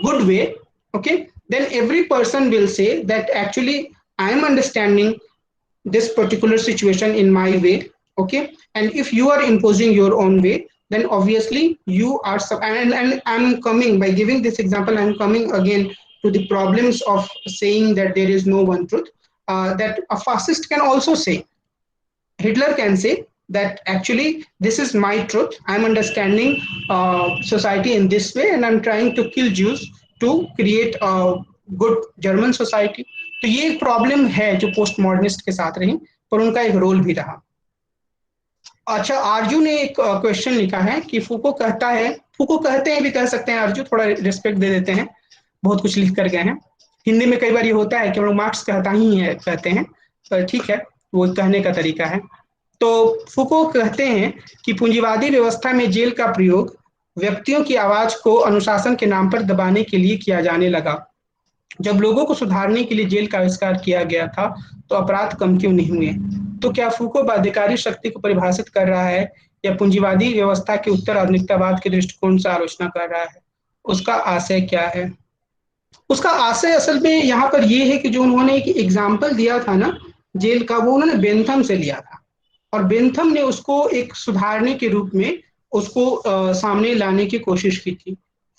good way, okay, then every person will say that actually I am understanding this particular situation in my way, okay, and if you are imposing your own way, then obviously you are and I'm coming, by giving this example, I'm coming again to the problems of saying that there is no one truth, that a fascist can also say, Hitler can say that actually this is my truth, I'm understanding society in this way, and I'm trying to kill Jews to create a good German society. तो ये एक problem है जो post modernist के साथ रही, पर उनका एक रोल भी रहा। अच्छा, आरजू ने एक क्वेश्चन लिखा है कि फूको कहता है, फूको कहते हैं भी कह सकते हैं, आरजू थोड़ा रिस्पेक्ट दे देते हैं, बहुत कुछ लिख कर गए हैं। हिंदी में कई बार ये होता है कि लोग मार्क्स कहता ही है कहते हैं, पर ठीक है, वो कहने का तरीका है। तो फूको कहते हैं कि पूंजीवादी व्यवस्था में जेल का प्रयोग व्यक्तियों की आवाज को अनुशासन के नाम पर दबाने के लिए किया जाने लगा। जब लोगों को सुधारने के लिए जेल का आविष्कार किया गया था तो अपराध कम क्यों नहीं हुए। तो क्या फूको बाध्यकारी शक्ति को परिभाषित कर रहा है या पूंजीवादी व्यवस्था के उत्तर आधुनिकतावाद के दृष्टिकोण से आलोचना कर रहा है, उसका आशय क्या है। उसका आशय असल में यहाँ पर ये है कि जो उन्होंने एक एग्जाम्पल दिया था ना जेल का, वो उन्होंने बेंथम से लिया था, और बेंथम ने उसको एक सुधारने के रूप में उसको सामने लाने की कोशिश की थी।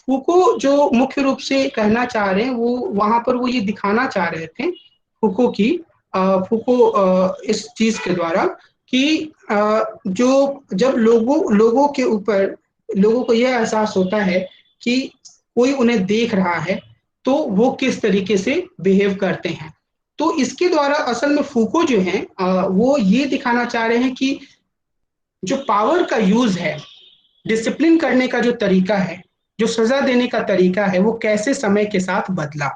फूको जो मुख्य रूप से कहना चाह रहे हैं वो वहां पर वो ये दिखाना चाह रहे थे फूको इस चीज के द्वारा कि जो जब लोगों के ऊपर लोगों को यह एहसास होता है कि कोई उन्हें देख रहा है तो वो किस तरीके से बिहेव करते हैं। तो इसके द्वारा असल में फूको जो है वो ये दिखाना चाह रहे हैं कि जो पावर का यूज है, डिसिप्लिन करने का जो तरीका है, जो सजा देने का तरीका है, वो कैसे समय के साथ बदला।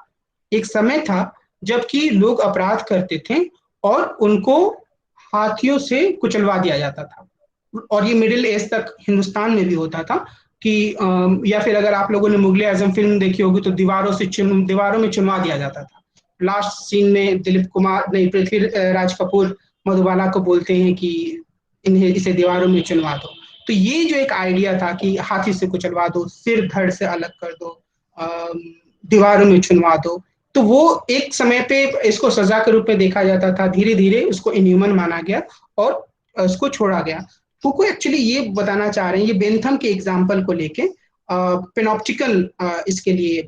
एक समय था जबकि लोग अपराध करते थे और उनको हाथियों से कुचलवा दिया जाता था, और ये मिडिल एज तक हिंदुस्तान में भी होता था कि या फिर अगर आप लोगों ने मुगले आजम फिल्म देखी होगी तो दीवारों में चुनवा दिया जाता था। लास्ट सीन में दिलीप कुमार नहीं पृथ्वीराज कपूर मधुबाला को बोलते हैं कि इसे दीवारों में चुनवा दो। तो ये जो एक आइडिया था कि हाथी से कुचलवा दो, सिर धड़ से अलग कर दो, दीवारों में चुनवा दो, तो वो एक समय पे इसको सजा के रूप में देखा जाता था। धीरे धीरे उसको इनह्यूमन माना गया और उसको छोड़ा गया। फूको एक्चुअली ये बताना चाह रहे हैं, ये बेंथम के एग्जाम्पल को लेके पेनॉप्टिकल इसके लिए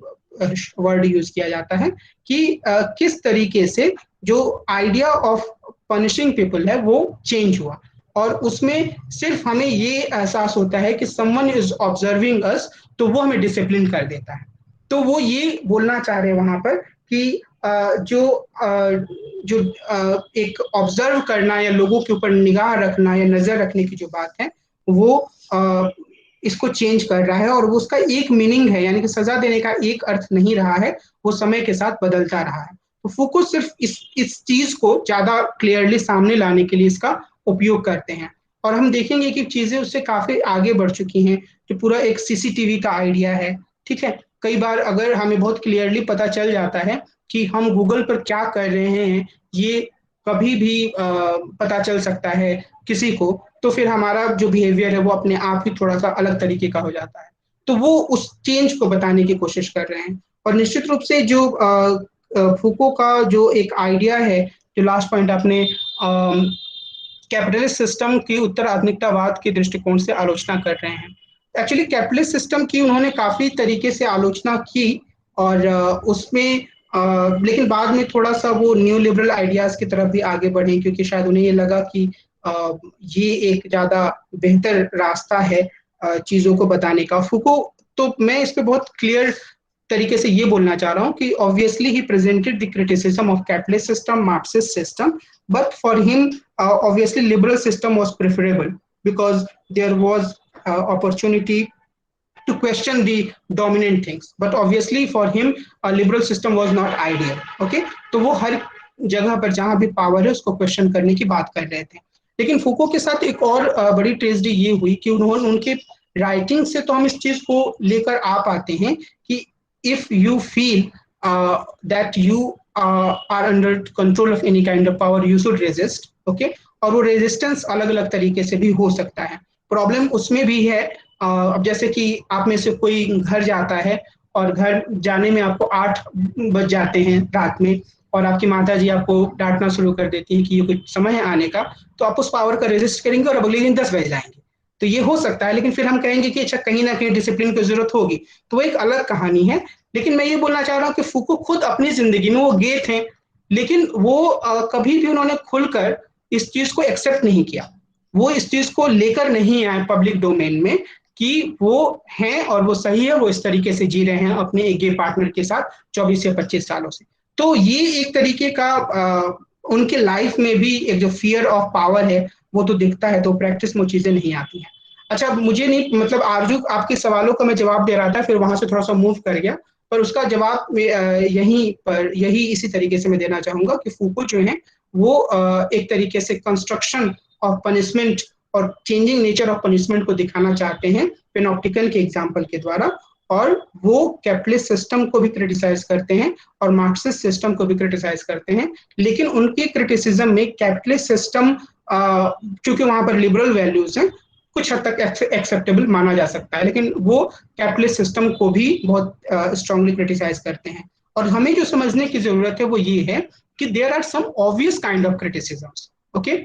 वर्ड यूज किया जाता है कि किस तरीके से जो आइडिया ऑफ पनिशिंग पीपल है वो चेंज हुआ, और उसमें सिर्फ हमें ये एहसास होता है कि समवन इज ऑब्जर्विंग अस, तो वो हमें डिसिप्लिन कर देता है। तो वो ये बोलना चाह रहे हैं वहां पर कि जो एक ऑब्जर्व करना या लोगों के ऊपर निगाह रखना या नजर रखने की जो बात है वो इसको चेंज कर रहा है, और वो उसका एक मीनिंग है, यानी कि सजा देने का एक अर्थ नहीं रहा है, वो समय के साथ बदलता रहा है। तो फूको सिर्फ इस चीज को ज्यादा क्लियरली सामने लाने के लिए इसका उपयोग करते हैं, और हम देखेंगे कि चीजें उससे काफी आगे बढ़ चुकी हैं। जो पूरा एक सीसीटीवी का आइडिया है, ठीक है, कई बार अगर हमें बहुत क्लियरली पता चल जाता है कि हम गूगल पर क्या कर रहे हैं, ये कभी भी पता चल सकता है किसी को, तो फिर हमारा जो बिहेवियर है वो अपने आप ही थोड़ा सा अलग तरीके का हो जाता है। तो वो उस चेंज को बताने की कोशिश कर रहे हैं, और निश्चित रूप से जो फूको का जो एक आइडिया है, जो लास्ट पॉइंट आपने कैपिटलिस्ट सिस्टम की उत्तर आधुनिकतावाद के दृष्टिकोण से आलोचना कर रहे हैं। एक्चुअली कैपिटलिस्ट सिस्टम की उन्होंने काफी तरीके से आलोचना की, और उसमें लेकिन बाद में थोड़ा सा वो न्यू लिबरल आइडियाज की तरफ भी आगे बढ़े, क्योंकि शायद उन्हें ये लगा कि ये एक ज्यादा बेहतर रास्ता है चीजों को बताने का। फूको, तो मैं इस पे बहुत क्लियर तरीके से ये बोलना चाह रहा हूँ कि obviously he presented the criticism of capitalist system, Marxist system, but for him obviously liberal system was preferable because there was opportunity to question the dominant things, but obviously for him a liberal system was not ideal. Okay, तो वो हर जगह पर जहां भी power है उसको question करने की बात कर रहे थे। लेकिन फूको के साथ एक और बड़ी ट्रेजेडी ये हुई कि उन्होंने उनके राइटिंग से तो हम इस चीज को लेकर आ पाते हैं कि if you feel that you are under control of any kind of power you should resist. Okay, और वो रेजिस्टेंस अलग अलग तरीके से भी हो सकता है। प्रॉब्लम उसमें भी है, अब जैसे कि आप में से कोई घर जाता है और घर जाने में आपको 8 बज जाते हैं रात में, और आपकी माता जी आपको डांटना शुरू कर देती है कि ये कुछ समय है आने का, तो आप उस पावर का रेजिस्ट करेंगे और अगले दिन 10 बज जाएंगे। तो ये हो सकता है, लेकिन फिर हम कहेंगे कि अच्छा कहीं ना कहीं डिसिप्लिन की जरूरत होगी, तो वो एक अलग कहानी है। लेकिन मैं ये बोलना चाह रहा हूँ कि फूको खुद अपनी जिंदगी में वो गे थे, लेकिन वो कभी भी उन्होंने खुलकर इस चीज को एक्सेप्ट नहीं किया, वो इस चीज को लेकर नहीं आए पब्लिक डोमेन में कि वो हैं और वो सही है, वो इस तरीके से जी रहे हैं अपने एक गे पार्टनर के साथ 24 या 25 सालों से। तो ये एक तरीके का उनके लाइफ में भी एक जो फियर ऑफ पावर है वो तो दिखता है, तो प्रैक्टिस में वो चीजें नहीं आती हैं। अच्छा, मुझे नहीं मतलब आरजू आपके सवालों का मैं जवाब दे रहा था, फिर वहां से थोड़ा सा मूव कर गया, पर उसका जवाब यही इसी तरीके से मैं देना चाहूंगा कि फूको जो है वो एक तरीके से कंस्ट्रक्शन ऑफ पनिशमेंट और चेंजिंग नेचर ऑफ पनिशमेंट को दिखाना चाहते हैं पेनॉप्टिकन के एग्जाम्पल के द्वारा, और वो कैपिटलिस्ट सिस्टम को भी क्रिटिसाइज करते हैं और मार्क्सिस्ट सिस्टम को भी क्रिटिसाइज करते हैं। लेकिन उनके क्रिटिसिज्म में कैपिटलिस्ट सिस्टम क्योंकि वहां पर लिबरल वैल्यूज हैं कुछ हद तक एक्सेप्टेबल माना जा सकता है, लेकिन वो कैपिटलिस्ट सिस्टम को भी बहुत स्ट्रांगली क्रिटिसाइज करते हैं। और हमें जो समझने की जरूरत है वो ये है कि there are some obvious kind of criticisms. Okay,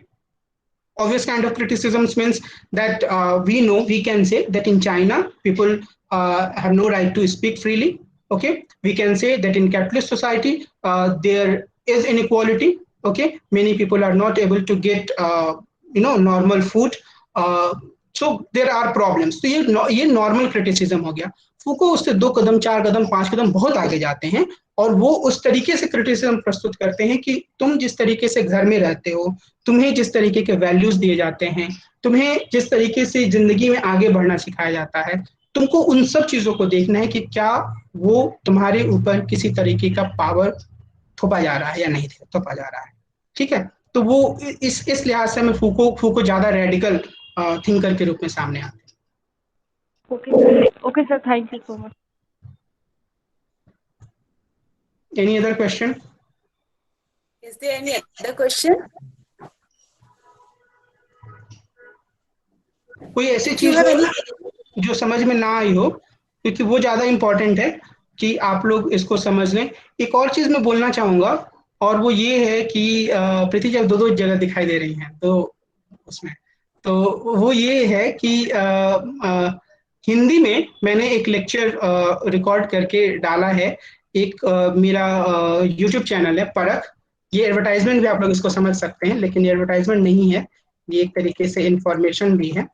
obvious kind of criticisms means that we can say that in China people have no right to speak freely. Okay, we can say that in capitalist society there is inequality. Okay, many people are not able to get normal food, so there are problems. तो ये normal criticism हो गया। फूको उससे 2 कदम 4 कदम 5 कदम बहुत आगे जाते हैं और वो उस तरीके से क्रिटिसिज्म प्रस्तुत करते हैं कि तुम जिस तरीके से घर में रहते हो, तुम्हें जिस तरीके के वैल्यूज दिए जाते हैं, तुम्हें जिस तरीके से जिंदगी में आगे बढ़ना सिखाया जाता है, तुमको उन सब चीजों को देखना है कि क्या वो तुम्हारे ऊपर किसी तरीके का पावर थोपा जा रहा है या नहीं थोपा जा रहा है। ठीक है, तो वो इस लिहाज से हमें फूको ज्यादा रेडिकल थिंकर के रूप में सामने आते हैं। Okay sir, thank you so much. Any other question? Is there any other question? कोई ऐसी चीज हो जो समझ में ना आई हो, क्योंकि वो ज्यादा इम्पोर्टेंट है कि आप लोग इसको समझ लें। एक और चीज मैं बोलना चाहूंगा और वो ये है कि प्रीति जब दो जगह दिखाई दे रही हैं तो उसमें तो वो ये है कि हिंदी में मैंने एक लेक्चर रिकॉर्ड करके डाला है। एक मेरा यूट्यूब चैनल है परख, ये एडवर्टाइजमेंट भी आप लोग इसको समझ सकते हैं, लेकिन ये एडवर्टाइजमेंट नहीं है, ये एक तरीके से इंफॉर्मेशन भी है।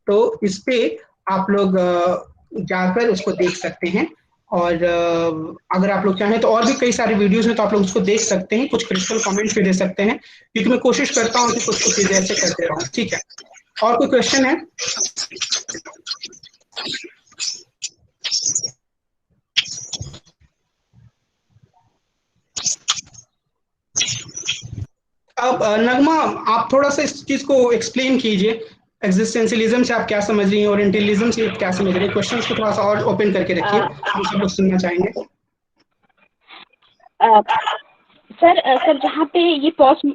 तो इस पे आप लोग जाकर उसको देख सकते हैं, और अगर आप लोग चाहें तो और भी कई सारे वीडियोस हैं तो आप लोग उसको देख सकते हैं, कुछ क्रिटिकल कमेंट्स भी दे सकते हैं, क्योंकि मैं कोशिश करता हूँ कि कुछ चीजें ऐसे करते रहूं। ठीक है, और कोई क्वेश्चन है? अब नगमा आप थोड़ा सा इस चीज को एक्सप्लेन कीजिए, एग्जिस्टेंशियलिज्म से आप क्या समझ रही हैं, ओरिएंटलिज्म से क्या समझ रही हैं? क्वेश्चंस को थोड़ा सा और ओपन करके रखिए, हम सब लोग सुनना चाहेंगे। सर जहाँ पे ये पोस्ट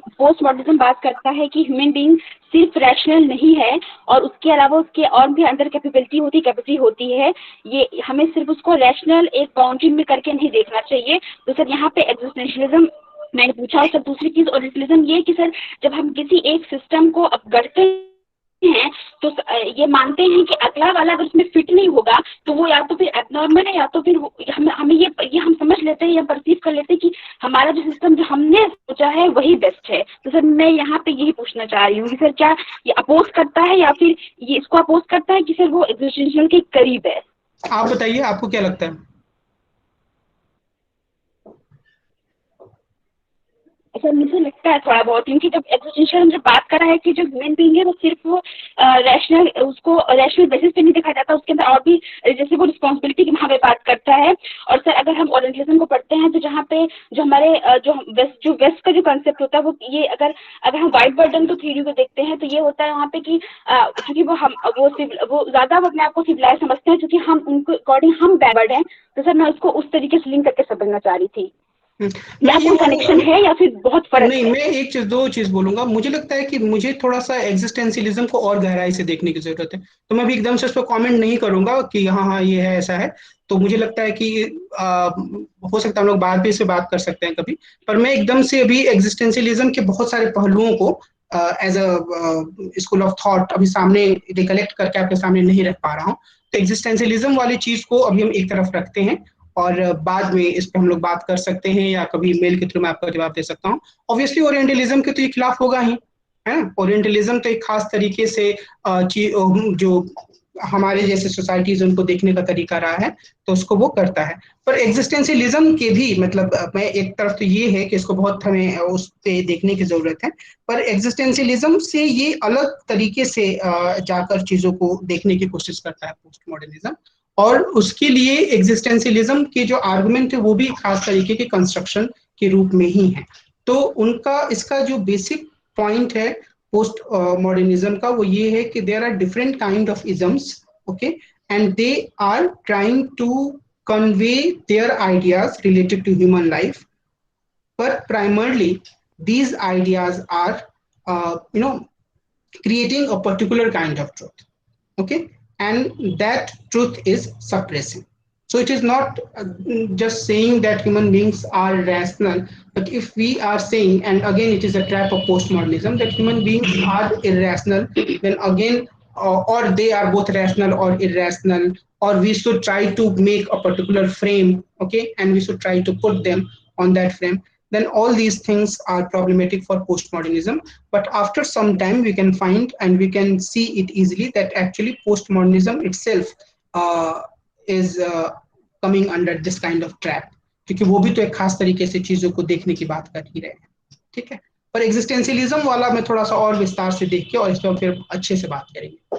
मॉडर्निज्म बात करता है कि ह्यूमन बीइंग सिर्फ रैशनल नहीं है और उसके अलावा उसके और भी अंदर कैपेसिटी होती है, ये हमें सिर्फ उसको रैशनल एक बाउंड्री में करके नहीं देखना चाहिए। तो सर यहाँ पे एग्जिस्टेंशियलिज्म मैंने पूछा, और सर दूसरी चीज ओरिएंटलिज्म ये कि सर जब हम किसी एक सिस्टम को अब गढ़ते हैं तो ये मानते हैं कि अगला वाला अगर उसमें फिट नहीं होगा तो वो या तो फिर एबनॉर्मल है या तो फिर हमें ये हम समझ लेते हैं या परसीव कर लेते हैं कि हमारा जो सिस्टम जो हमने सोचा है वही बेस्ट है। तो सर मैं यहाँ पे यही पूछना चाह रही हूँ कि सर क्या ये अपोज करता है या फिर ये इसको अपोज करता है कि सर वो एग्जिस्टेंशियल के करीब है? आप बताइए, आपको क्या लगता है? ऐसा मुझे लगता है थोड़ा बहुत, क्योंकि जब एग्जिस्टेंशियल जब बात कर रहा है कि जो ह्यूमन बीइंग है वो सिर्फ वो रैशनल उसको रैशनल बेसिस पे नहीं दिखाया जाता, उसके अंदर और भी जैसे वो रिस्पॉन्सिबिलिटी की वहाँ पे बात करता है। और सर अगर हम ओरिएंटलिज्म को पढ़ते हैं तो जहाँ पे जो हमारे जो वेस्ट का जो कंसेप्ट होता है वो ये अगर हम वाइट बर्डन तो थ्योरी को देखते हैं तो ये होता है वहाँ पे कि क्योंकि वो ज़्यादा अपने आप को सिविलाइज समझते हैं क्योंकि हम उनको अकॉर्डिंग हम बैकवर्ड हैं। तो सर मैं उसको उस तरीके से लिंक करके समझना चाह रही थी। या कोई कनेक्शन है या फिर बहुत फर्क नहीं, है? मैं एक चीज दो चीज बोलूंगा। मुझे लगता है कि मुझे थोड़ा सा एग्जिस्टेंशियलिज्म को और गहराई से देखने की जरूरत है, तो मैं भी एकदम से उस पर कमेंट नहीं करूंगा कि हाँ हाँ ये है ऐसा है। तो मुझे लगता है कि हो सकता है हम लोग बाद भी इसे बात कर सकते हैं कभी, पर मैं एकदम से अभी एग्जिस्टेंशियलिज्म के बहुत सारे पहलुओं को as a school of thought अभी सामने रिकलेक्ट करके आपके सामने नहीं रख पा रहा हूँ। तो एग्जिस्टेंशियलिज्म वाली चीज को अभी हम एक तरफ रखते हैं और बाद में इस पर हम लोग बात कर सकते हैं या कभी मेल के थ्रू मैं आपका जवाब दे सकता हूँ। ऑब्वियसली ओरिएंटलिज्म के तो ये खिलाफ होगा ही, है ना। ओरिएंटलिज्म तो एक खास तरीके से जो हमारे जैसे सोसाइटीज उनको देखने का तरीका रहा है तो उसको वो करता है। पर एग्जिस्टेंशियलिज्म के भी मतलब मैं एक तरफ तो ये है कि इसको बहुत हमें उस पे देखने की जरूरत है, पर एग्जिस्टेंशियलिज्म से ये अलग तरीके से जाकर चीजों को देखने की कोशिश करता है पोस्ट मॉडर्निज्म। और उसके लिए एग्जिस्टेंशियलिज्म के जो आर्गुमेंट है वो भी खास तरीके के कंस्ट्रक्शन के रूप में ही है। तो उनका इसका जो बेसिक पॉइंट है पोस्ट मॉडर्निज्म का वो ये है कि there are different kind of isms, okay, and they are trying to convey their ideas related to human life, but primarily these ideas are creating a particular kind of truth, okay, and that truth is suppressing. So it is not just saying that human beings are rational, but if we are saying, and again it is a trap of postmodernism, that human beings are irrational, then again or they are both rational or irrational, or we should try to make a particular frame, okay, and we should try to put them on that frame, then all these things are problematic for postmodernism. But after some time we can find and we can see it easily that actually postmodernism itself is coming under this kind of trap, क्योंकि वो भी तो एक खास तरीके से चीजों को देखने की बात कर ही रहे हैं, ठीक है। पर एग्जिस्टेंशियलिज्म वाला मैं थोड़ा सा और विस्तार से देख के और इस पर फिर अच्छे से बात करेंगे।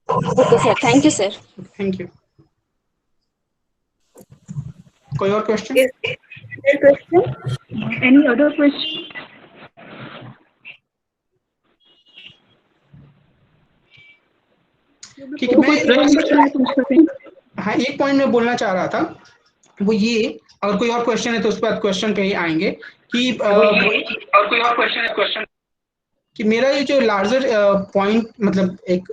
Okay sir, thank you sir. Thank you. कोई और क्वेश्चन? Any other question? ठीक है, हाँ एक पॉइंट मैं बोलना चाह रहा था वो ये, अगर कोई और क्वेश्चन है तो उस पर क्वेश्चन पे ही आएंगे कि और कोई और क्वेश्चन है क्वेश्चन कि मेरा ये जो लार्जर पॉइंट मतलब एक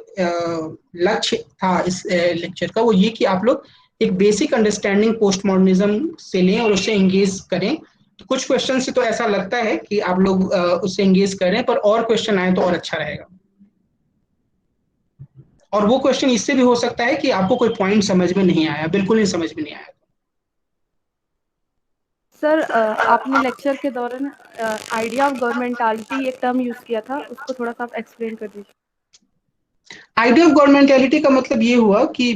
लक्ष्य था इस लेक्चर का वो ये कि आप लोग एक बेसिक अंडरस्टैंडिंग पोस्ट मॉडर्निज्म से लें और उससे एंगेज करें। तो कुछ क्वेश्चन से तो ऐसा लगता है कि आप लोग उससे एंगेज करें, पर और क्वेश्चन आए तो और अच्छा रहेगा। और वो क्वेश्चन इससे भी हो सकता है कि आपको कोई पॉइंट समझ में नहीं आया, बिल्कुल नहीं समझ में नहीं आया। सर आपने लेक्चर के दौरान आइडिया ऑफ गवर्नमेंटालिटी एक टर्म यूज किया था, उसको थोड़ा सा आप एक्सप्लेन कर दीजिए। आइडिया ऑफ गवर्नमेंटालिटी का मतलब ये हुआ कि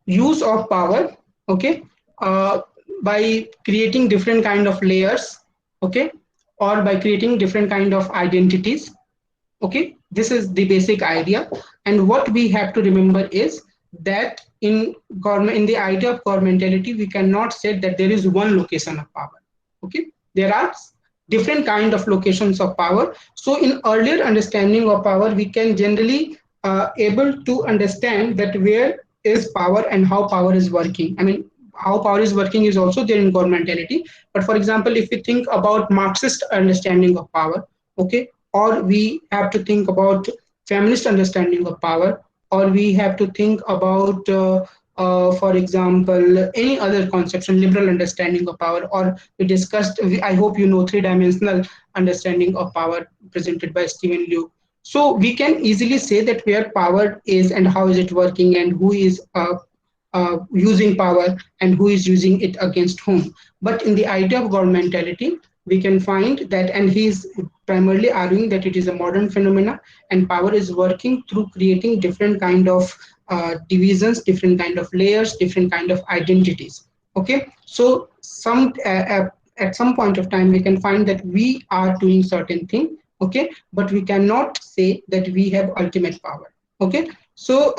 use of power, okay, by creating different kind of layers, okay, or by creating different kind of identities, okay, this is the basic idea. And what we have to remember is that in the idea of governmentality we cannot say that there is one location of power, okay, there are different kind of locations of power. So in earlier understanding of power we can generally able to understand that where is power and how power is working. I mean, how power is working is also there in governmentality. But for example, if we think about Marxist understanding of power, okay, or we have to think about feminist understanding of power, or we have to think about for example, any other conception, liberal understanding of power, or we discussed, I hope you know, three-dimensional understanding of power presented by Stephen Liu. So we can easily say that where power is and how is it working and who is using power and who is using it against whom. But in the idea of governmentality, we can find that, and he is primarily arguing that it is a modern phenomena and power is working through creating different kind of divisions, different kind of layers, different kind of identities. Okay, so at some point of time we can find that we are doing certain thing. Okay, but we cannot say that we have ultimate power. Okay, so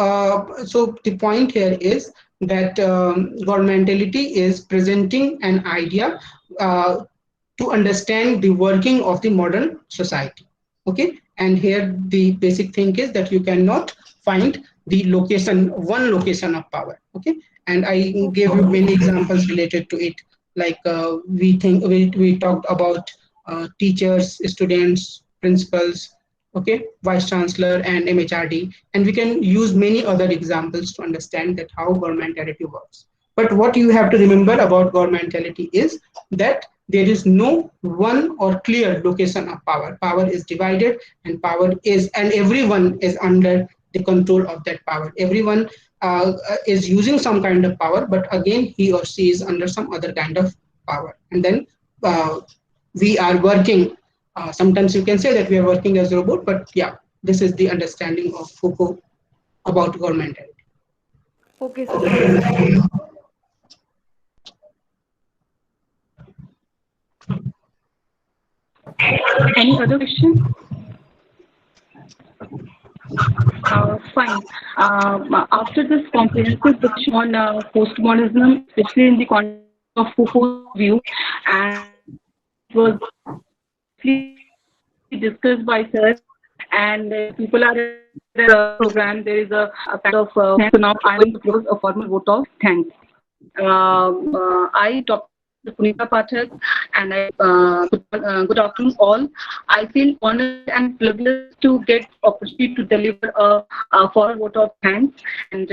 so the point here is that governmentality is presenting an idea to understand the working of the modern society. Okay, and here the basic thing is that you cannot find the location, one location of power. Okay, and I gave you many examples related to it, like we talked about teachers, students, principals, okay, vice chancellor and MHRD, and we can use many other examples to understand that how governmentality works. But what you have to remember about governmentality is that there is no one or clear location of power. Power is divided, and power is, and everyone is under the control of that power. Everyone is using some kind of power, but again he or she is under some other kind of power. And then we are working, sometimes you can say that we are working as a robot, but yeah, this is the understanding of Foucault about governmentality. Okay, sir. Thank you. Any other question? Fine. After this comprehensive discussion on postmodernism, especially in the context of Foucault's view, and it was discussed by sir, and people are in the program. There is a kind of so now I will close a formal vote of thanks. I, Dr. Punita Pathak, and good afternoon all. I feel honored and privileged to get opportunity to deliver a formal vote of thanks, and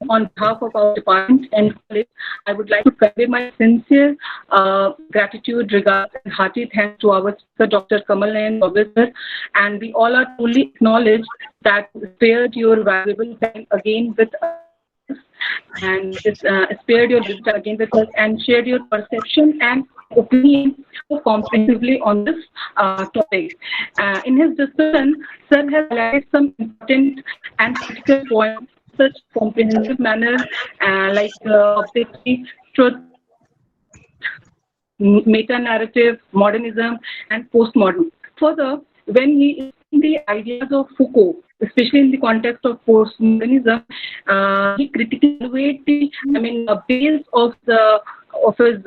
on behalf of our department and college, I would like to convey my sincere gratitude, regards, and hearty thanks to our speaker, Dr. Kamal Nayan Professor, and we all are truly acknowledged that spared your valuable time again with us, and spared your wisdom again with us, and shared your perception and opinion so comprehensively on this topic. In his discussion, Sir has highlighted some important and critical points, such comprehensive manner, like objectivity, truth, meta-narrative, modernism, and postmodern. Further, when he is in the ideas of Foucault, especially in the context of postmodernism, he critically evaluates the base of his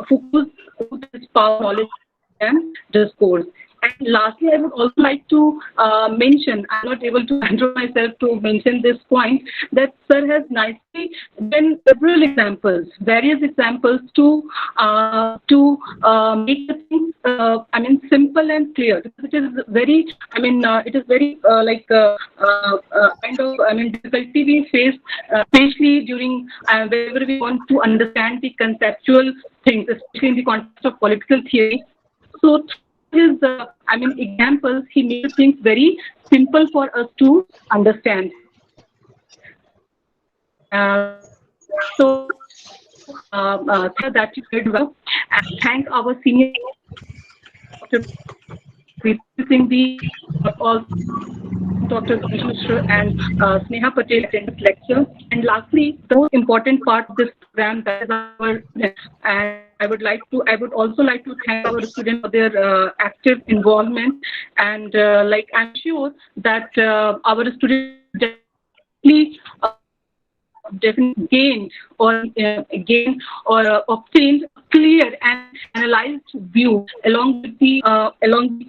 Foucault's power, knowledge, and discourse. And lastly, I would also like to mention, I'm not able to control myself to mention this point, that Sir has nicely given several examples, various examples to make the things, simple and clear. It is very, it is very kind of, difficulty we face, especially during whenever we want to understand the conceptual things, especially in the context of political theory. So his examples, he made things very simple for us to understand. So that you did well, and thank our senior representing the all Dr. Mishra and Sneha Patel attended this lecture. And lastly, the most important part of this program, that is our, and I would also like to thank our students for their active involvement, and I'm sure that our students definitely gained or obtained a clear and analyzed view along with the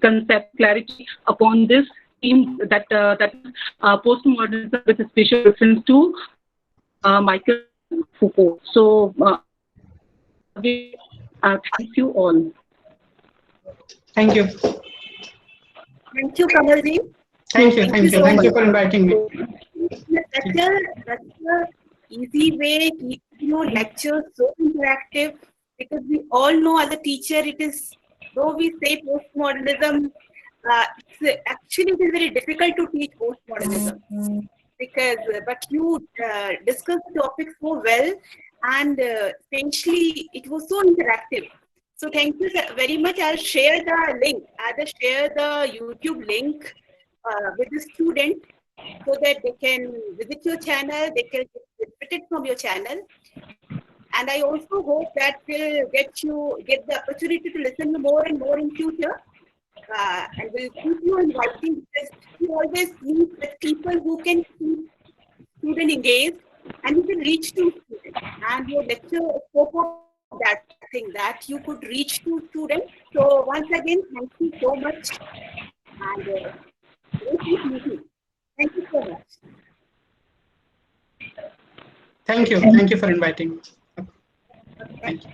concept clarity upon this theme, that postmodernism with a special reference to Michael Foucault. So thank you all. Thank you. Thank you, Kamalji. Thank you for inviting me. That's the easy way, lectures so interactive, because we all know as a teacher, it is, though we say postmodernism, actually it is very difficult to teach postmodernism, because, but you discuss the topic so well, and essentially it was so interactive. So thank you very much. I'll share the link. I'll share the YouTube link with the student, so that they can visit your channel, they can get it from your channel. And I also hope that will get the opportunity to listen more and more in future. And we'll keep you inviting, because you always meet with people who can keep student engaged, and you can reach to students. And your lecture spoke of that thing, that you could reach to students. So once again, thank you so much. And great meeting. Thank you so much. Thank you for inviting. Thank you.